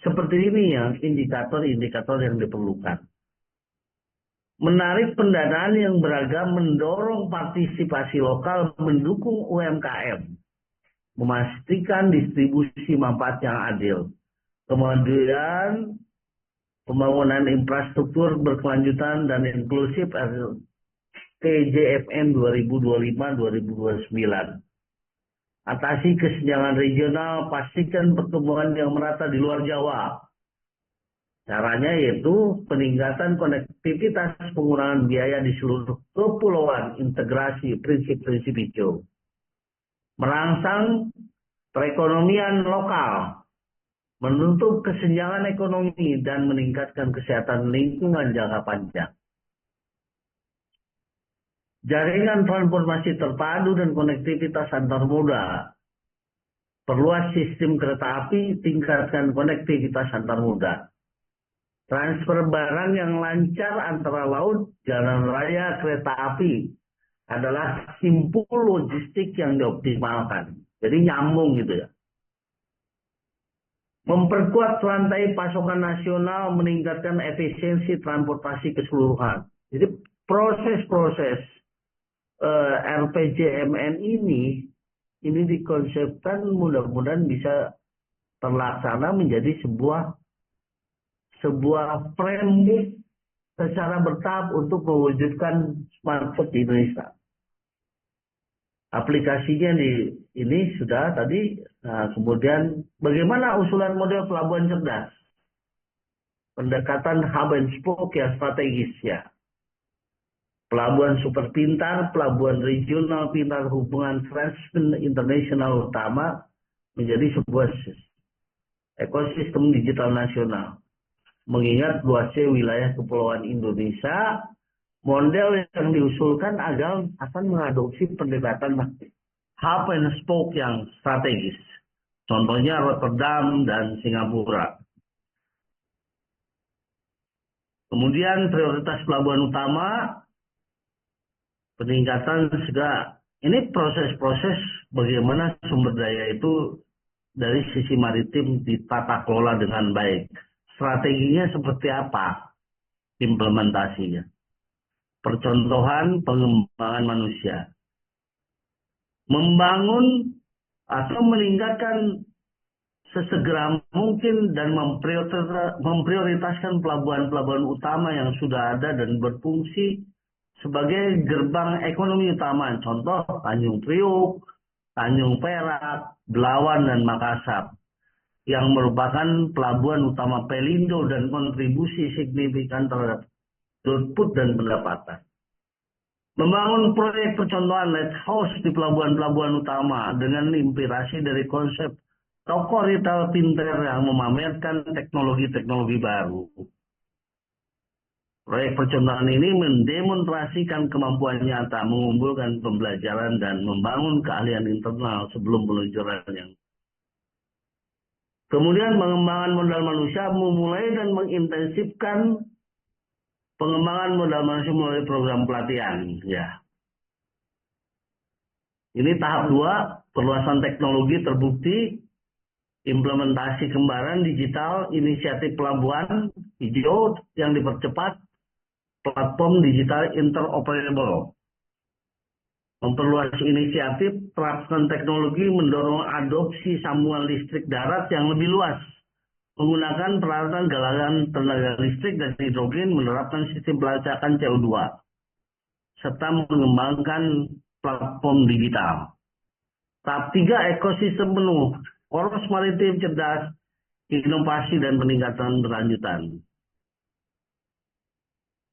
seperti ini ya indikator-indikator yang diperlukan. Menarik pendanaan yang beragam, mendorong partisipasi lokal, mendukung UMKM, memastikan distribusi manfaat yang adil. Kemudian pembangunan infrastruktur berkelanjutan dan inklusif TJFN 2025-2029. Atasi kesenjangan regional, pastikan pertumbuhan yang merata di luar Jawa. Caranya yaitu peningkatan konektivitas, pengurangan biaya di seluruh kepulauan, integrasi prinsip-prinsip hijau. Merangsang perekonomian lokal, menutup kesenjangan ekonomi, dan meningkatkan kesehatan lingkungan jangka panjang. Jaringan transformasi terpadu dan konektivitas antar moda. Perluas sistem kereta api, tingkatkan konektivitas antar moda. Transfer barang yang lancar antara laut, jalan raya, kereta api adalah simpul logistik yang dioptimalkan. Jadi nyambung gitu ya. Memperkuat rantai pasokan nasional, meningkatkan efisiensi transportasi keseluruhan. Jadi proses-proses RPJMN ini dikonsepkan mudah-mudahan bisa terlaksana menjadi sebuah framework secara bertahap untuk mewujudkan smart port di Indonesia. Aplikasinya di ini sudah tadi. Nah, kemudian bagaimana usulan model pelabuhan cerdas? Pendekatan hub and spoke yang strategis ya. Pelabuhan super pintar, pelabuhan regional pintar, hubungan transnasional internasional utama menjadi sebuah ekosistem digital nasional. Mengingat luasnya wilayah kepulauan Indonesia, model yang diusulkan akan mengadopsi pendekatan hub and spoke yang strategis. Contohnya Rotterdam dan Singapura. Kemudian prioritas pelabuhan utama, peningkatan segala. Ini proses-proses bagaimana sumber daya itu dari sisi maritim ditata kelola dengan baik. Strateginya seperti apa? Implementasinya. Percontohan pengembangan manusia. Membangun atau meningkatkan sesegera mungkin dan memprioritaskan pelabuhan-pelabuhan utama yang sudah ada dan berfungsi sebagai gerbang ekonomi utama. Contoh Tanjung Priuk, Tanjung Perak, Belawan, dan Makassar yang merupakan pelabuhan utama Pelindo dan kontribusi signifikan terhadap output dan pendapatan. Membangun proyek percontohan lighthouse di pelabuhan-pelabuhan utama dengan inspirasi dari konsep toko retail pintar yang memamerkan teknologi-teknologi baru. Proyek percontohan ini mendemonstrasikan kemampuan nyata, mengumpulkan pembelajaran, dan membangun keahlian internal sebelum peluncuran yang. Kemudian pengembangan modal manusia memulai dan mengintensifkan pengembangan modal manusia melalui program pelatihan. Ya. Ini tahap 2, perluasan teknologi terbukti, implementasi kembaran digital, inisiatif pelabuhan hijau yang dipercepat, platform digital interoperable. Memperluas inisiatif, terapkan teknologi, mendorong adopsi sambungan listrik darat yang lebih luas. Menggunakan peralatan galangan tenaga listrik dan hidrogen, menerapkan sistem pelacakan CO2, serta mengembangkan platform digital. Tahap 3, ekosistem penuh, poros maritim cerdas, inovasi dan peningkatan berlanjutan.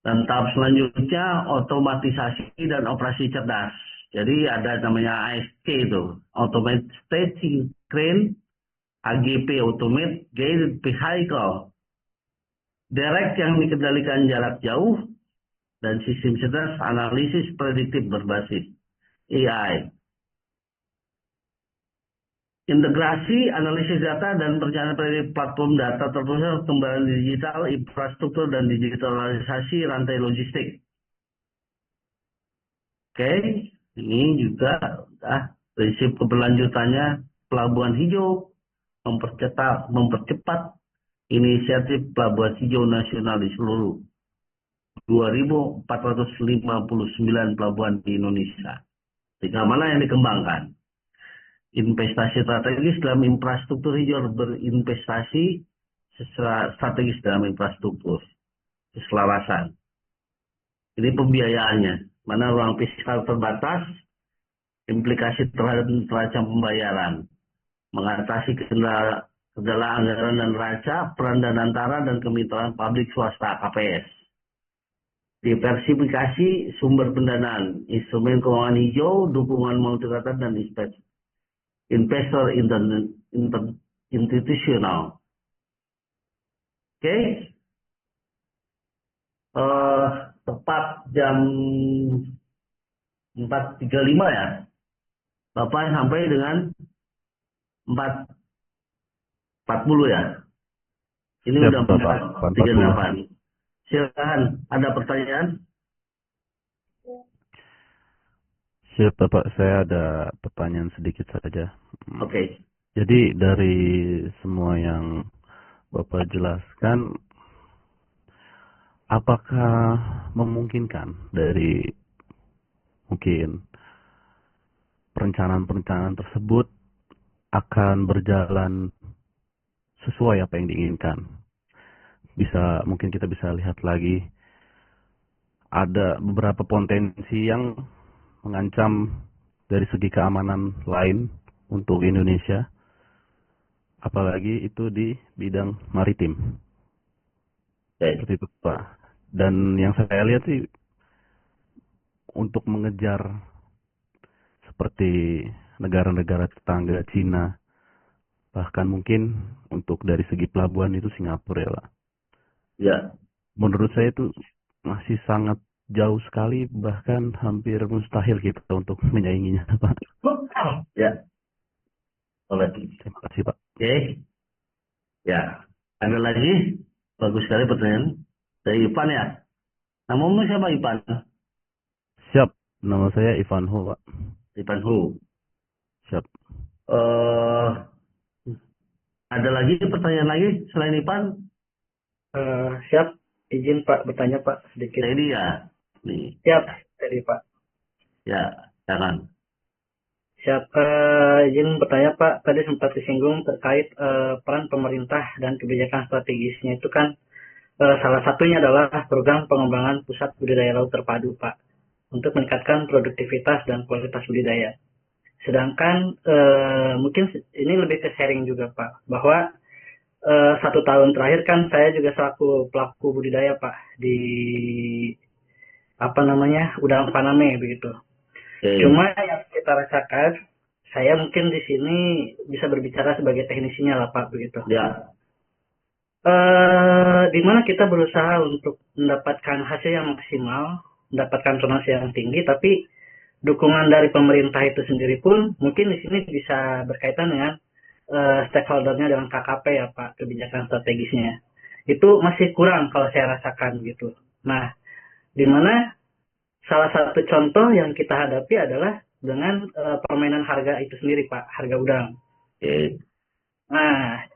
Dan tahap selanjutnya, otomatisasi dan operasi cerdas. Jadi ada namanya ASC itu, Automated Staging Crane, AGP Automate Guided Vehicle, direct yang dikendalikan jarak jauh, dan sistem cerdas analisis prediktif berbasis AI. Integrasi, analisis data, dan perencanaan prediktif platform data terpusat, kembaran digital, infrastruktur, dan digitalisasi rantai logistik. Oke, ini juga prinsip keberlanjutannya pelabuhan hijau, mempercepat inisiatif pelabuhan hijau nasional di seluruh 2.459 pelabuhan di Indonesia. Tiga mana yang dikembangkan? Investasi strategis dalam infrastruktur hijau, berinvestasi strategis dalam infrastruktur, keselarasan. Ini pembiayaannya, mana ruang fiskal terbatas, implikasi terhadap neraca pembayaran, mengatasi kendala anggaran dan neraca, peran dan antara, dan kemitraan publik swasta KPS. Diversifikasi sumber pendanaan, instrumen keuangan hijau, dukungan multilateral, dan investor institusional. Oke. Tepat jam 4.35 ya. Bapak sampai dengan 4.40 ya. Ini Siap, udah 4.38. Silakan, ada pertanyaan? Siap, Bapak. Saya ada pertanyaan sedikit saja. Oke. Jadi dari semua yang Bapak jelaskan, apakah memungkinkan dari mungkin perencanaan-perencanaan tersebut akan berjalan sesuai apa yang diinginkan? Mungkin kita bisa lihat lagi ada beberapa potensi yang mengancam dari segi keamanan lain untuk Indonesia, apalagi itu di bidang maritim. Seperti itu, Pak. Dan yang saya lihat sih, untuk mengejar seperti negara-negara tetangga Cina, bahkan mungkin untuk dari segi pelabuhan itu Singapura ya, Pak. Ya. Menurut saya itu masih sangat jauh sekali, bahkan hampir mustahil kita untuk menyainginya, Pak. Ya. Oleh. Terima kasih, Pak. Oke. Ya. Ada lagi? Bagus sekali pertanyaan. Dari Ipan ya. Namamu siapa Ipan? Siap. Nama saya Ivanho, Pak. Ipan Hu. Siap. Eh, ada lagi pertanyaan lagi selain Ipan? Siap, izin Pak bertanya Pak sedikit. Teddy ya. Nih, Siap, tadi Pak. ya, jangan. Siap, izin bertanya Pak, tadi sempat disinggung terkait peran pemerintah dan kebijakan strategisnya itu kan salah satunya adalah program pengembangan pusat budidaya laut terpadu Pak, untuk meningkatkan produktivitas dan kualitas budidaya. Sedangkan mungkin ini lebih ke sharing juga Pak, bahwa 1 tahun terakhir kan saya juga selaku pelaku budidaya Pak di udang faname begitu. Oke. Cuma yang kita rasakan, saya mungkin di sini bisa berbicara sebagai teknisinya lah Pak begitu. Ya, Di mana kita berusaha untuk mendapatkan hasil yang maksimal, mendapatkan tonase yang tinggi, tapi dukungan dari pemerintah itu sendiri pun mungkin di sini bisa berkaitan dengan stakeholdernya dengan KKP ya Pak, kebijakan strategisnya. Itu masih kurang kalau saya rasakan gitu. Nah, di mana salah satu contoh yang kita hadapi adalah dengan permainan harga itu sendiri Pak, harga udang. oke. Nah,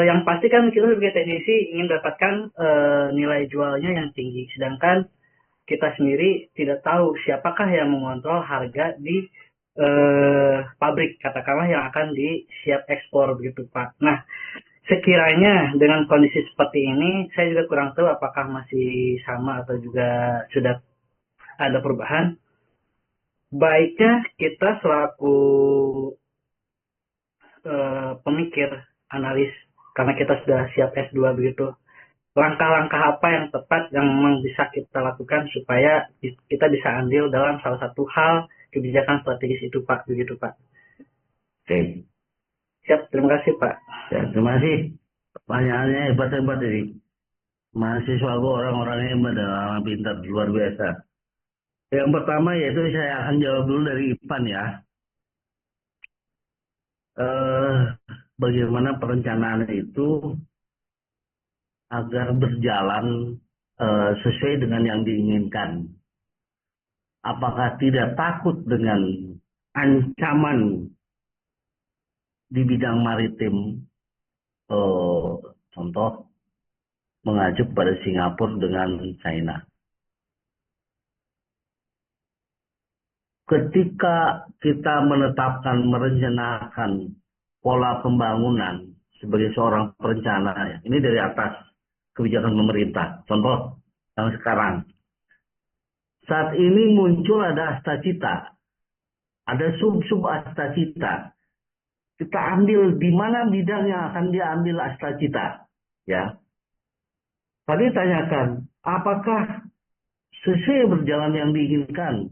yang pasti kan kita sebagai teknisi ingin dapatkan nilai jualnya yang tinggi, sedangkan kita sendiri tidak tahu siapakah yang mengontrol harga di pabrik, katakanlah yang akan disiap ekspor begitu Pak. Nah, sekiranya dengan kondisi seperti ini, saya juga kurang tahu apakah masih sama atau juga sudah ada perubahan. Baiknya kita selaku pemikir, analis, karena kita sudah siap S2 begitu, langkah-langkah apa yang tepat yang memang bisa kita lakukan supaya kita bisa andil dalam salah satu hal kebijakan strategis itu Pak, begitu Pak. Oke. Siap, terima kasih Pak. Ya, terima kasih. Pertanyaannya hebat-hebat ini. Mahasiswa gue orang-orangnya hebat dan orang pintar, luar biasa. Yang pertama yaitu saya akan jawab dulu dari Ipan ya. Bagaimana perencanaan itu agar berjalan sesuai dengan yang diinginkan. Apakah tidak takut dengan ancaman di bidang maritim? Contoh, mengacu pada Singapura dengan China. Ketika kita menetapkan, merencanakan pola pembangunan sebagai seorang perencana, ini dari atas kebijakan pemerintah. Contoh yang sekarang, saat ini muncul ada astacita, ada sub-sub astacita. Kita ambil di mana bidang yang akan diambil astacita, ya. Tadi tanyakan, apakah sesuai berjalan yang diinginkan?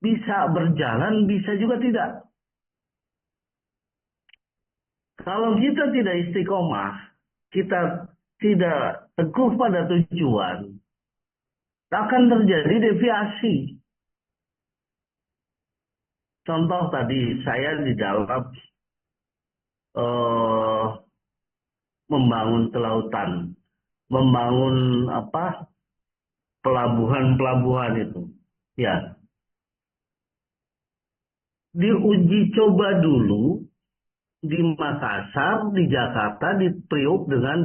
Bisa berjalan, bisa juga tidak. Kalau kita tidak istiqomah, kita tidak teguh pada tujuan, akan terjadi deviasi. Contoh tadi, saya di dalam membangun kelautan, membangun pelabuhan-pelabuhan itu, ya. Diuji coba dulu di Makassar, di Jakarta, di Priok dengan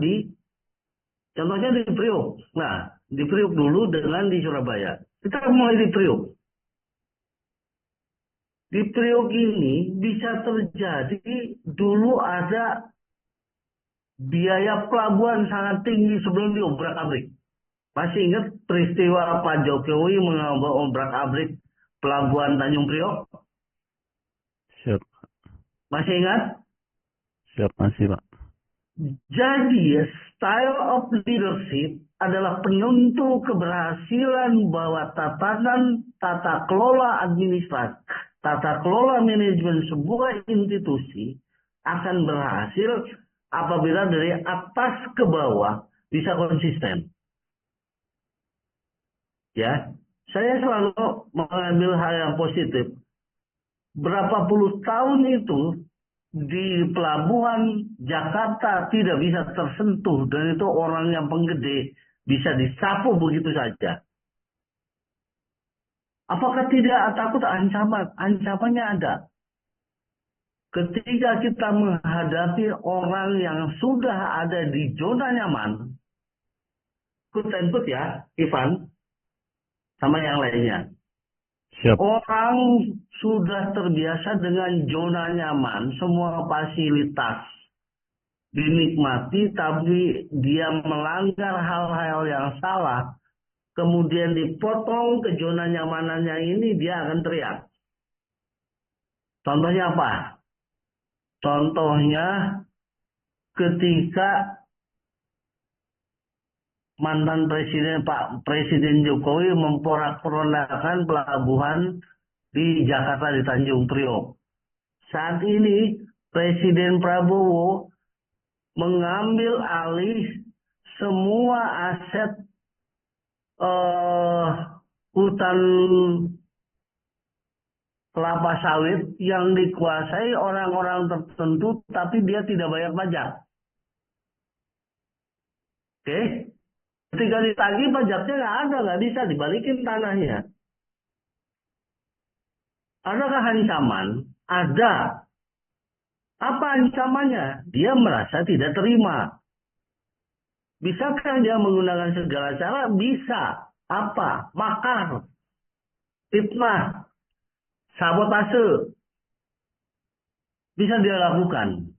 contohnya di Priok. Nah, di Priok dulu dengan di Surabaya. Kita mulai di Priok. Di Priok ini bisa terjadi dulu ada biaya pelabuhan sangat tinggi sebelum diobrak-abrik. Masih ingat peristiwa Pak Jokowi mengobrak-abrik pelabuhan Tanjung Priok? Siap. Masih ingat? Siap, masih Pak. Jadi, style of leadership adalah penentu keberhasilan bahwa tata kelola administrasi, tata kelola manajemen sebuah institusi akan berhasil apabila dari atas ke bawah bisa konsisten. Ya, saya selalu mengambil hal yang positif. Berapa puluh tahun itu di pelabuhan Jakarta tidak bisa tersentuh, dan itu orang yang penggede bisa disapu begitu saja. Apakah tidak takut ancaman? Ancamannya ada. Ketika kita menghadapi orang yang sudah ada di zona nyaman, quote and quote ya, Ivan, sama yang lainnya. Siap. Orang sudah terbiasa dengan zona nyaman, semua fasilitas dinikmati, tapi dia melanggar hal-hal yang salah, kemudian dipotong ke zona nyamanannya ini, dia akan teriak. Contohnya apa? Contohnya ketika mantan presiden Pak Presiden Jokowi memporak-porandakan pelabuhan di Jakarta di Tanjung Priok. Saat ini Presiden Prabowo mengambil alih semua aset hutan kelapa sawit yang dikuasai orang-orang tertentu, tapi dia tidak bayar pajak. Oke? Ketika ditagih pajaknya nggak bisa dibalikin tanahnya. Adakah ancaman? Ada. Apa ancamannya? Dia merasa tidak terima. Bisakah dia menggunakan segala cara? Bisa. Apa? Makar, fitnah, sabotase. Bisa dia lakukan.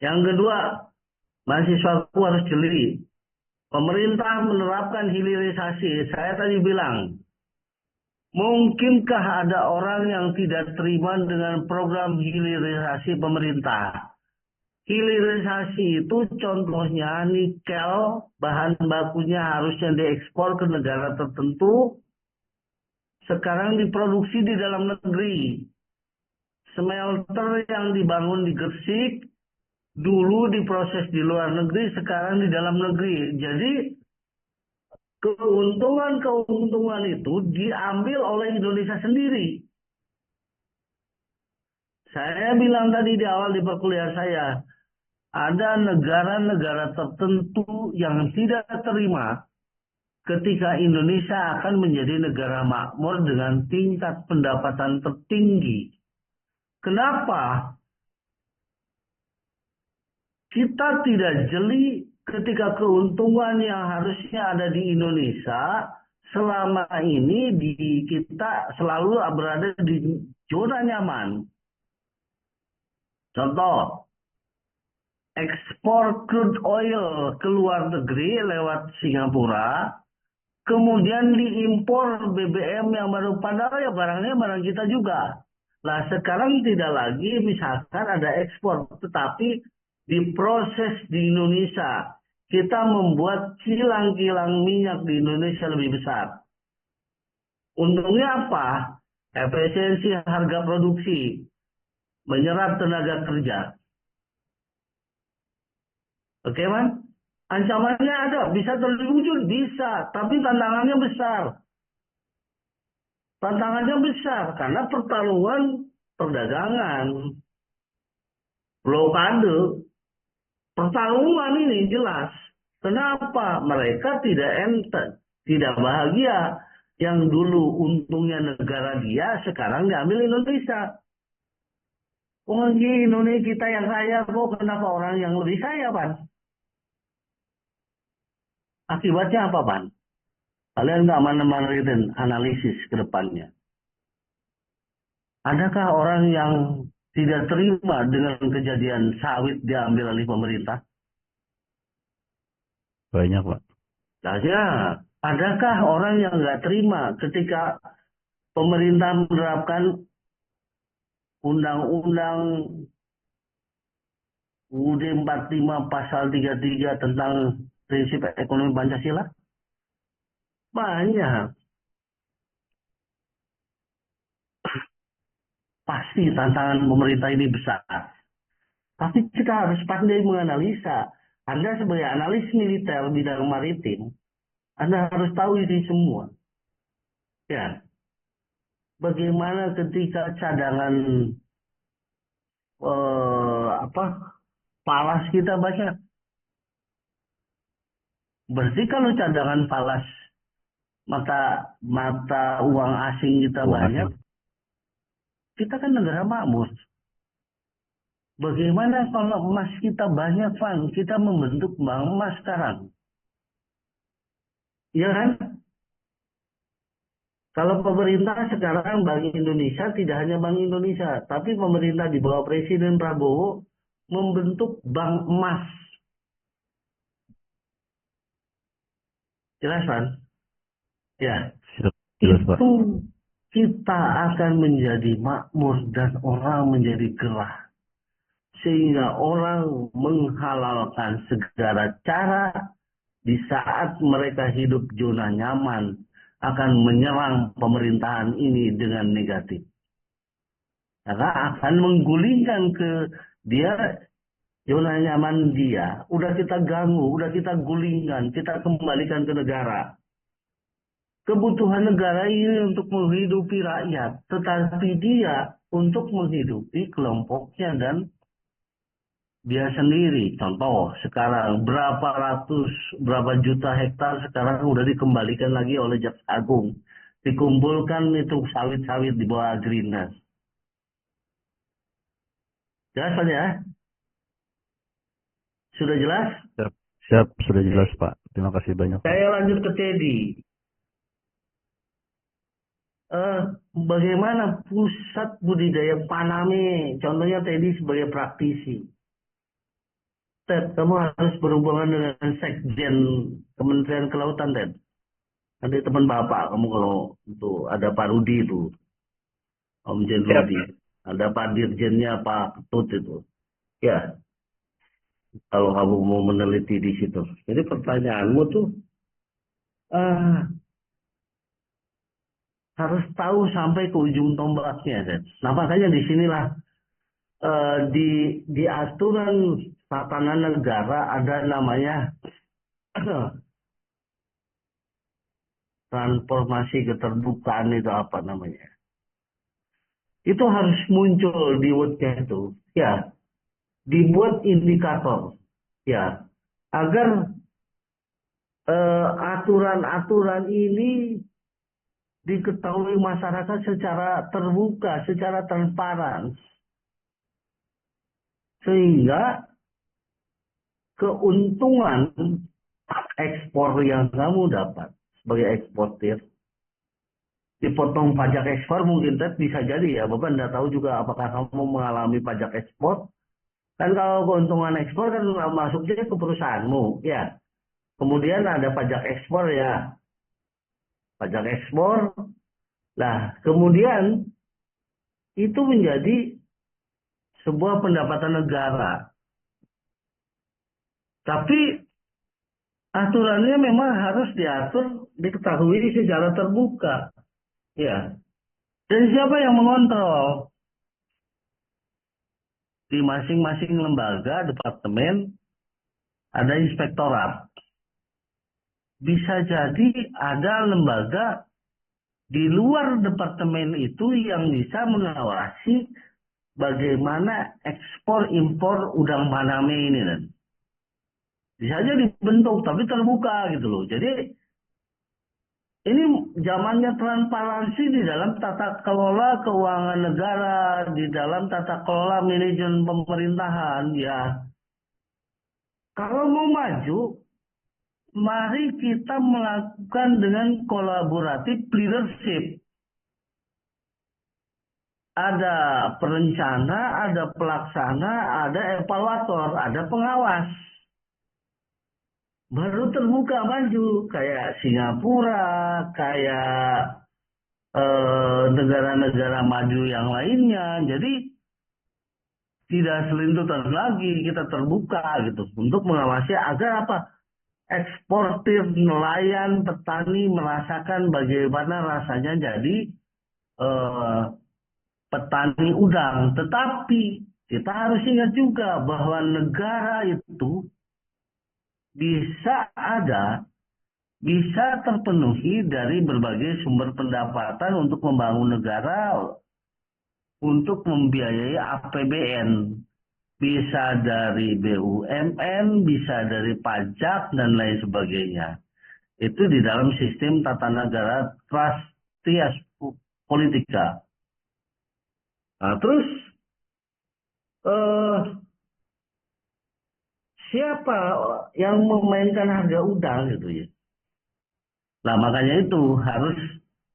Yang kedua, mahasiswaku harus jeli. Pemerintah menerapkan hilirisasi. Saya tadi bilang, mungkinkah ada orang yang tidak terima dengan program hilirisasi pemerintah? Hilirisasi itu contohnya nikel, bahan bakunya harusnya diekspor ke negara tertentu, sekarang diproduksi di dalam negeri. Smelter yang dibangun di Gresik, dulu diproses di luar negeri, sekarang di dalam negeri. Jadi keuntungan itu diambil oleh Indonesia sendiri. Saya bilang tadi di awal di perkuliahan saya, ada negara-negara tertentu yang tidak terima ketika Indonesia akan menjadi negara makmur dengan tingkat pendapatan tertinggi. Kenapa? Kita tidak jeli ketika keuntungan yang harusnya ada di Indonesia selama ini kita selalu berada di zona nyaman. Contoh, ekspor crude oil ke luar negeri lewat Singapura, kemudian diimpor BBM yang baru, padahal ya barang kita juga. Nah sekarang tidak lagi misalkan ada ekspor, tetapi diproses di Indonesia. Kita membuat kilang-kilang minyak di Indonesia lebih besar. Untungnya apa? Efisiensi harga produksi, menyerap tenaga kerja. Oke, Man? Ancamannya ada, bisa terwujud, bisa, tapi tantangannya besar. Tantangannya besar karena pertarungan perdagangan, blokade, pertarungan ini jelas. Kenapa? Mereka tidak bahagia. Yang dulu untungnya negara dia, sekarang diambil Indonesia. Oh, Indonesia kita yang kaya, kok kenapa orang yang lebih kaya, Pan? Akibatnya apa, Pan? Kalian nggak mana-mana analisis ke depannya. Adakah orang yang tidak terima dengan kejadian sawit diambil oleh pemerintah? Banyak, Pak. Saja, adakah orang yang nggak terima ketika pemerintah menerapkan Undang-Undang UUD 45 pasal 33 tentang prinsip ekonomi Pancasila? Banyak. Pasti tantangan pemerintah ini besar. Tapi kita harus pandai menganalisa. Anda sebagai analis militer bidang maritim, Anda harus tahu ini semua. Ya. Bagaimana ketika cadangan palas kita banyak? Berarti kalau cadangan falas mata uang asing kita Uang banyak, asing. kita kan negara makmur. Bagaimana kalau emas kita banyak, Van? Kita membentuk bank emas sekarang. Iya kan? Kalau pemerintah sekarang Bank Indonesia tidak hanya Bank Indonesia, tapi pemerintah di bawah Presiden Prabowo membentuk bank emas. Jelas kan? Ya, Siap, jelas, Pak. itu kita akan menjadi makmur dan orang menjadi gerah. Sehingga orang menghalalkan segala cara di saat mereka hidup zona nyaman akan menyerang pemerintahan ini dengan negatif. Karena akan menggulingkan ke dia zona nyaman dia. Udah kita ganggu, udah kita gulingkan, kita kembalikan ke negara. Kebutuhan negara ini untuk menghidupi rakyat, tetapi dia untuk menghidupi kelompoknya dan dia sendiri. Contoh, sekarang berapa juta hektar sekarang udah dikembalikan lagi oleh Jaksa Agung. Dikumpulkan itu sawit-sawit di bawah Agrinas. Jelas Pak ya? Sudah jelas? Siap, siap, sudah jelas, Pak. Terima kasih banyak, Pak. Saya lanjut ke Teddy. Bagaimana pusat budidaya Paname? Contohnya Teddy sebagai praktisi. Ted, kamu harus berhubungan dengan Sekjen Kementerian Kelautan, Ted. Nanti teman Bapak, kamu kalau itu ada Pak Rudi itu. Om Jen Rudi. Ada Pak Dirjennya, Pak Ketut itu. Ya, kalau kamu mau meneliti di situ. Jadi pertanyaanmu tuh harus tahu sampai ke ujung tombaknya, Ted. Nah, makanya di sinilah di aturan tatanan negara ada namanya transformasi keterbukaan itu apa namanya? Itu harus muncul di wordnya itu, ya, dibuat indikator, ya, agar aturan-aturan ini diketahui masyarakat secara terbuka, secara transparan, sehingga keuntungan ekspor yang kamu dapat sebagai eksportir, dipotong pajak ekspor mungkin bisa jadi ya, Bapak tidak tahu juga apakah kamu mengalami pajak ekspor. Kan kalau keuntungan ekspor kan masuknya ke perusahaanmu, ya. Kemudian ada pajak ekspor ya, pajak ekspor. Nah, kemudian itu menjadi sebuah pendapatan negara. Tapi aturannya memang harus diatur, diketahui secara terbuka. Ya. Dan siapa yang mengontrol? Di masing-masing lembaga, departemen, ada inspektorat. Bisa jadi ada lembaga di luar departemen itu yang bisa mengawasi bagaimana ekspor impor udang Paname ini. Bisa aja dibentuk, tapi terbuka gitu loh. Jadi ini zamannya transparansi di dalam tata kelola keuangan negara, di dalam tata kelola manajemen pemerintahan, ya. Kalau mau maju, mari kita melakukan dengan kolaboratif leadership. Ada perencana, ada pelaksana, ada evaluator, ada pengawas. Baru terbuka maju, kayak Singapura, kayak negara-negara maju yang lainnya. Jadi tidak selintutan lagi, kita terbuka gitu untuk mengawasi agar apa? Eksportir, nelayan, petani merasakan bagaimana rasanya jadi petani udang. Tetapi kita harus ingat juga bahwa negara itu bisa terpenuhi dari berbagai sumber pendapatan untuk membangun negara, untuk membiayai APBN. bisa dari BUMN, bisa dari pajak, dan lain sebagainya. Itu di dalam sistem tata negara Trustees Politika. Nah, terus eh, siapa yang memainkan harga udang gitu ya? Nah, makanya itu harus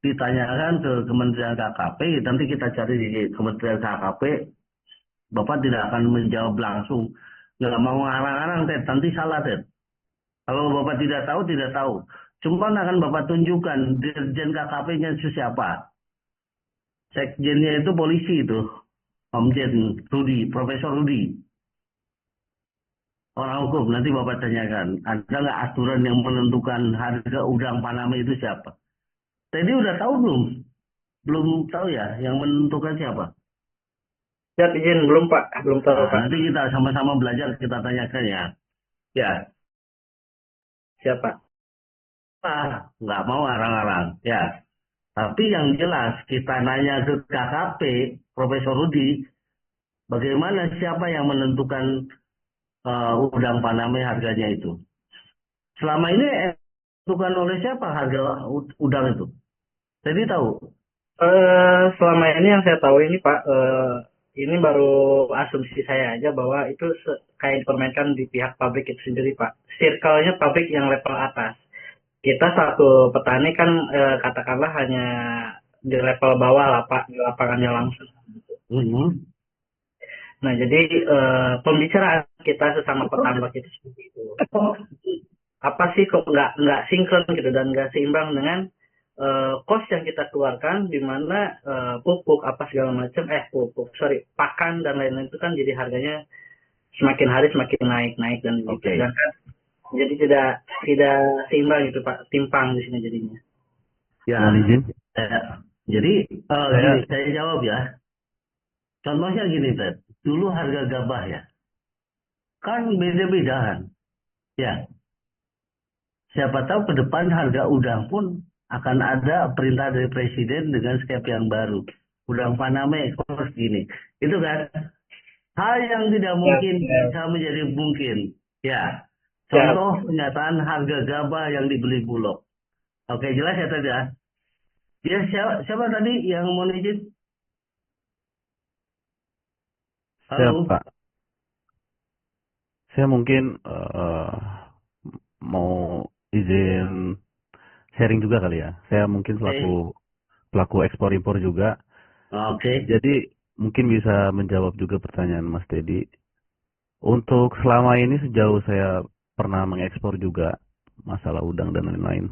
ditanyakan ke Kementerian KKP. Nanti kita cari di Kementerian KKP. Bapak tidak akan menjawab langsung. Nggak mau ngarang-ngarang, Ted. Nanti salah, Ted. Kalau Bapak tidak tahu, tidak tahu. Cuma akan Bapak tunjukkan Dirjen KKP-nya itu siapa. Sekjennya itu polisi itu. Komjen Rudi, Profesor Rudi. Orang hukum, nanti Bapak tanyakan. Ada nggak aturan yang menentukan harga udang Panama itu siapa? Tadi udah tahu belum? Belum tahu ya, yang menentukan siapa? Siap izin belum Pak, belum tahu Nah, Pak. nanti kita sama-sama belajar, kita tanyakan ya. Ya, Siapa? nggak mau arang-arang. Ya, tapi yang jelas kita nanya ke KKP, Profesor Rudi, bagaimana siapa yang menentukan udang Paname harganya itu? Selama ini menentukan oleh siapa harga udang itu? Jadi tahu? Selama ini yang saya tahu ini Pak, ini baru asumsi saya aja bahwa itu kayak dipermainkan di pihak pabrik itu sendiri Pak. Circle-nya pabrik yang level atas. Kita satu petani kan katakanlah hanya di level bawah lah Pak, di lapangannya langsung. Mhm. Nah jadi pembicaraan kita sesama petambak itu seperti itu. Apa sih kok nggak sinkron gitu dan nggak seimbang dengan cost yang kita keluarkan, di mana pupuk apa segala macam, pakan dan lain-lain itu kan jadi harganya semakin hari semakin naik dan Oke. sedangkan jadi tidak seimbang gitu Pak, timpang di sini jadinya. Ya, Mohon izin. jadi gini, saya jawab ya. Contohnya gini, Ted. Dulu harga gabah ya, kan beda-bedaan. Ya, siapa tahu ke depan harga udang pun akan ada perintah dari presiden dengan skep yang baru. Udang Paname ekspor segini. Itu kan hal yang tidak mungkin bisa menjadi mungkin. Ya, contoh pernyataan harga gabah yang dibeli Bulog. Oke, jelas ya tadi ya. Ya, siapa tadi yang mau izin? Halo. Siapa? Saya mungkin mau izin sharing juga kali ya. Saya mungkin selaku pelaku ekspor impor juga. Oke. Jadi mungkin bisa menjawab juga pertanyaan Mas Teddy. Untuk selama ini sejauh saya pernah mengekspor juga masalah udang dan lain-lain.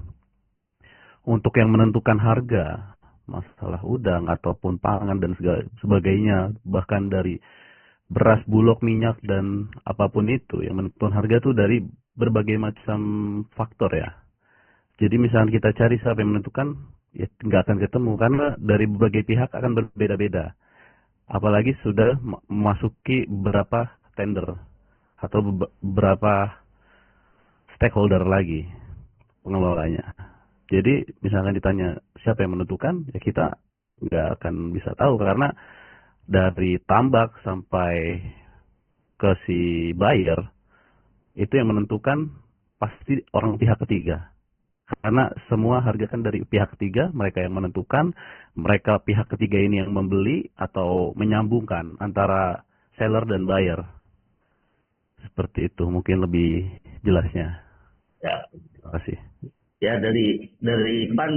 Untuk yang menentukan harga masalah udang ataupun pangan dan sebagainya, bahkan dari beras, bulog, minyak dan apapun itu yang menentukan harga itu dari berbagai macam faktor ya. Jadi misalnya kita cari siapa yang menentukan, ya nggak akan ketemu karena dari berbagai pihak akan berbeda-beda. Apalagi sudah memasuki beberapa tender atau beberapa stakeholder lagi pengelolanya. Jadi misalkan ditanya siapa yang menentukan, ya kita nggak akan bisa tahu karena dari tambak sampai ke si buyer itu yang menentukan pasti orang pihak ketiga. Karena semua harga kan dari pihak ketiga, mereka yang menentukan, mereka pihak ketiga ini yang membeli atau menyambungkan antara seller dan buyer. Seperti itu, mungkin lebih jelasnya. Ya, Terima kasih. ya dari Ipan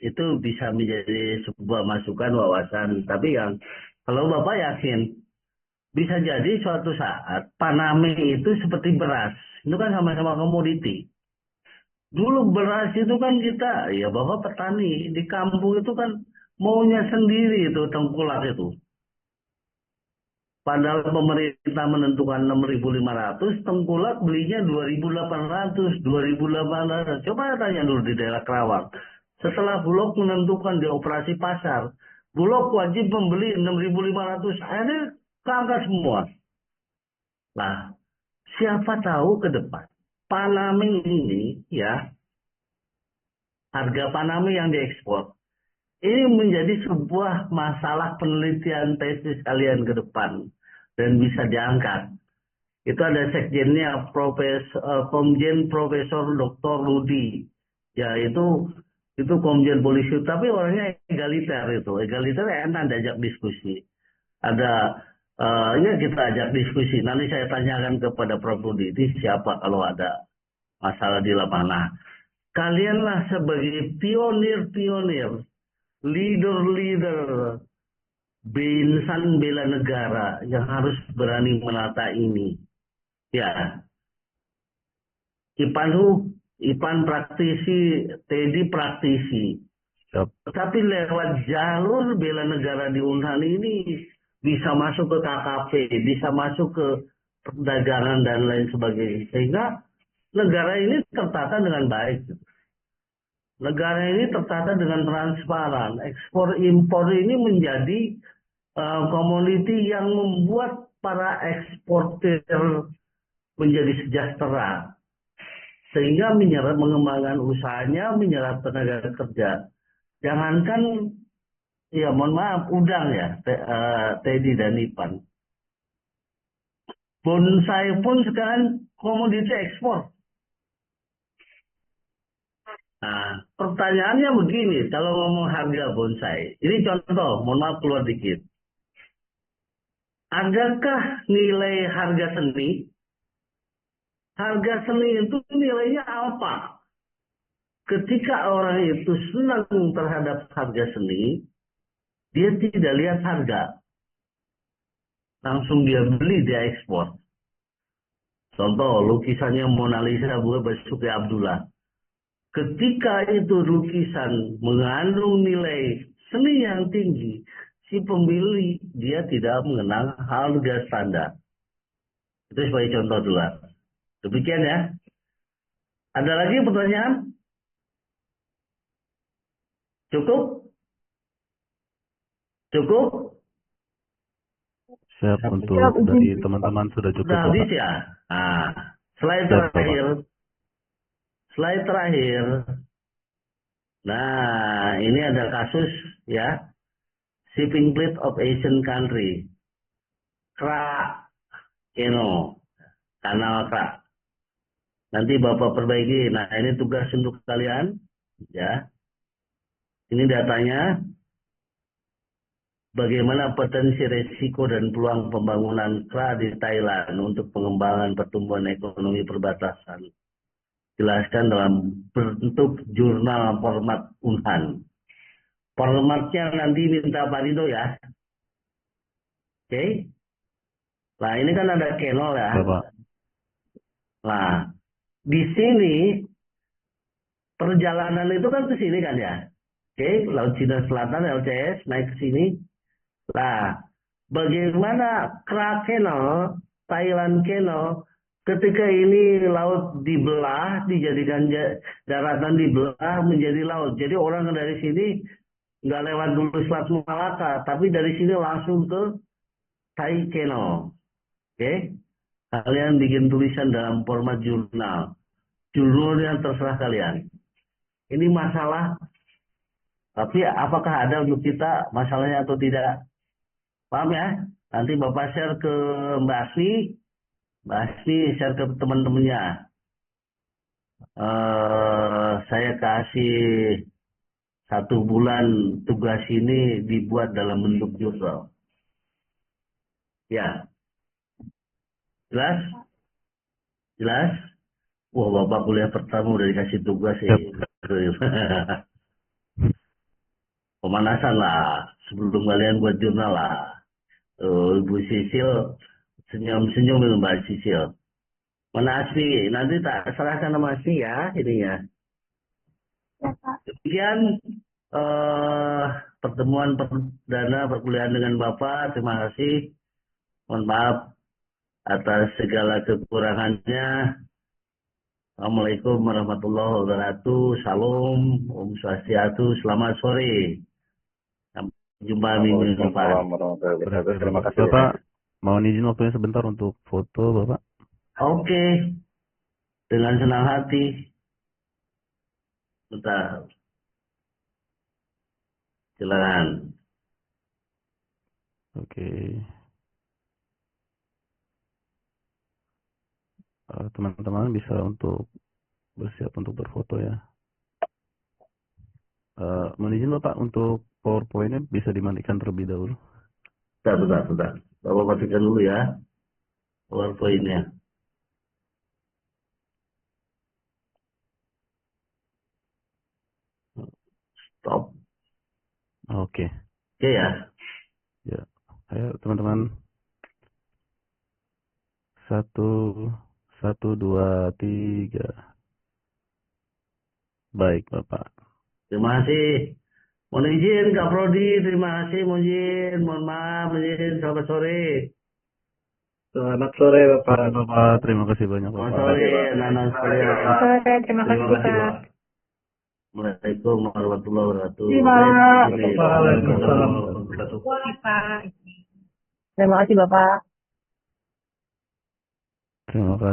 itu bisa menjadi sebuah masukan wawasan. Tapi yang kalau Bapak yakin bisa jadi suatu saat Paname itu seperti beras. Itu kan sama-sama komoditi. Dulu beras itu kan kita, ya Bapak petani di kampung itu kan maunya sendiri itu tengkulak itu. Padahal pemerintah menentukan 6.500, tengkulak belinya 2.800, 2.800. Coba tanya dulu di daerah Kerawang. Setelah Bulog menentukan di operasi pasar, Bulog wajib membeli 6.500. Akhirnya keangkat semua. Nah, siapa tahu ke depan Paname ini ya, harga Paname yang diekspor ini menjadi sebuah masalah penelitian tesis kalian ke depan. dan bisa diangkat. Itu ada sekjennya Komjen Profesor Dr. Rudi. Ya itu Komjen Polisi, tapi orangnya egaliter itu. Egaliter enak diajak diskusi. Ada ya kita ajak diskusi. Nanti saya tanyakan kepada Prof. Rudi ini siapa kalau ada masalah di lapangan. Kalianlah sebagai pionir-pionir, leader-leader insan bela negara yang harus berani menata ini. Ya, Ipan praktisi, Teddy praktisi. Siap. Tapi lewat jalur bela negara di Unhan ini bisa masuk ke KKP, bisa masuk ke perdagangan dan lain sebagainya. Sehingga negara ini tertata dengan baik. Negara ini tertata dengan transparan. Ekspor impor ini menjadi komoditi yang membuat para eksportir menjadi sejahtera, sehingga mengembangkan usahanya, menyerap tenaga kerja. Jangankan, ya mohon maaf, udang ya, Teddy dan Ipan. Bonsai pun sekarang komoditi ekspor. Nah, pertanyaannya begini, kalau ngomong harga bonsai, ini contoh, mohon maaf keluar dikit. Adakah nilai harga seni? Harga seni itu nilainya apa? Ketika orang itu senang terhadap harga seni, dia tidak lihat harga. Langsung dia beli, dia ekspor. Contoh, lukisannya Mona Lisa buat Basuki Abdullah. Ketika itu lukisan mengandung nilai seni yang tinggi, si pembeli dia tidak mengenal harga standar. Itu sebagai contoh dulu. Demikian ya. Ada lagi pertanyaan? Cukup? Cukup? Siap untuk dari teman-teman sudah cukup, Sudah habis Bapak. ya? Nah, slide Siap, Bapak. terakhir. Slide terakhir. Nah, ini ada kasus ya. Shipping Fleet of Asian Country. KRA, kanal KRA. Nanti Bapak perbaiki. Nah, ini tugas untuk kalian. Ya. Ini datanya. Bagaimana potensi resiko dan peluang pembangunan KRA di Thailand untuk pengembangan pertumbuhan ekonomi perbatasan. Jelaskan dalam bentuk jurnal format Unhan. Formatnya nanti minta Pak Rido ya. Oke. Nah, ini kan ada kenol ya. Bapak. Nah, di sini perjalanan itu kan ke sini kan ya. Oke, Laut Cina Selatan LCS naik ke sini. Nah, bagaimana KRA Canal, Thailand Canal, ketika ini laut dibelah, dijadikan daratan dibelah menjadi laut. Jadi orang dari sini nggak lewat dulu Selat Malaka, tapi dari sini langsung ke Thai Canal. Oke, kalian bikin tulisan dalam format jurnal. Jurnalnya terserah kalian. Ini masalah, tapi apakah ada untuk kita masalahnya atau tidak? Paham ya? Nanti Bapak share ke Mbak Asmi. Mbak Asmi share ke teman-temannya. Saya kasih 1 bulan tugas ini dibuat dalam bentuk jurnal. Ya. Jelas? Jelas? Wah, Bapak kuliah pertama udah dikasih tugas ya. Pemanasan lah. Sebelum kalian buat jurnal lah. Ibu Sisil senyum-senyum itu Mbak Sisil. Mana Asmi? Nanti tak serahkan sama Asmi ya ininya. Demikian pertemuan perdana perkuliahan dengan Bapak. Terima kasih. Mohon maaf atas segala kekurangannya. Assalamualaikum warahmatullahi wabarakatuh. Salam, Om Swastiastu, selamat sore. Sampai jumpa minggu depan. Warahmatullahi wabarakatuh. Terima kasih. Bapak, mohon izin waktunya sebentar untuk foto, Bapak. Oke, dengan senang hati. Bentar. Silakan. Oke. teman-teman bisa untuk bersiap untuk berfoto ya. Mohon izin Bapak, untuk PowerPoint-nya bisa dimandikan terlebih dahulu. Bentar. Bapak matikan dulu ya PowerPoint-nya. Stop. Oke. Oke ya. Ya. Ayo teman-teman. 1, 2, 3. Baik Bapak. Terima kasih. Mohon izin Kak Prodi, terima kasih. Mohon izin, mohon maaf, mohon izin. Selamat sore. Selamat sore Bapak. Sore Bapak, terima kasih banyak Selamat Bapak. sore, anak-anak sekalian. Terima kasih Pak. Assalamualaikum warahmatullahi wabarakatuh. Terima Waalaikumsalam. kasih Pak. Terima kasih Bapak. Terima kasih.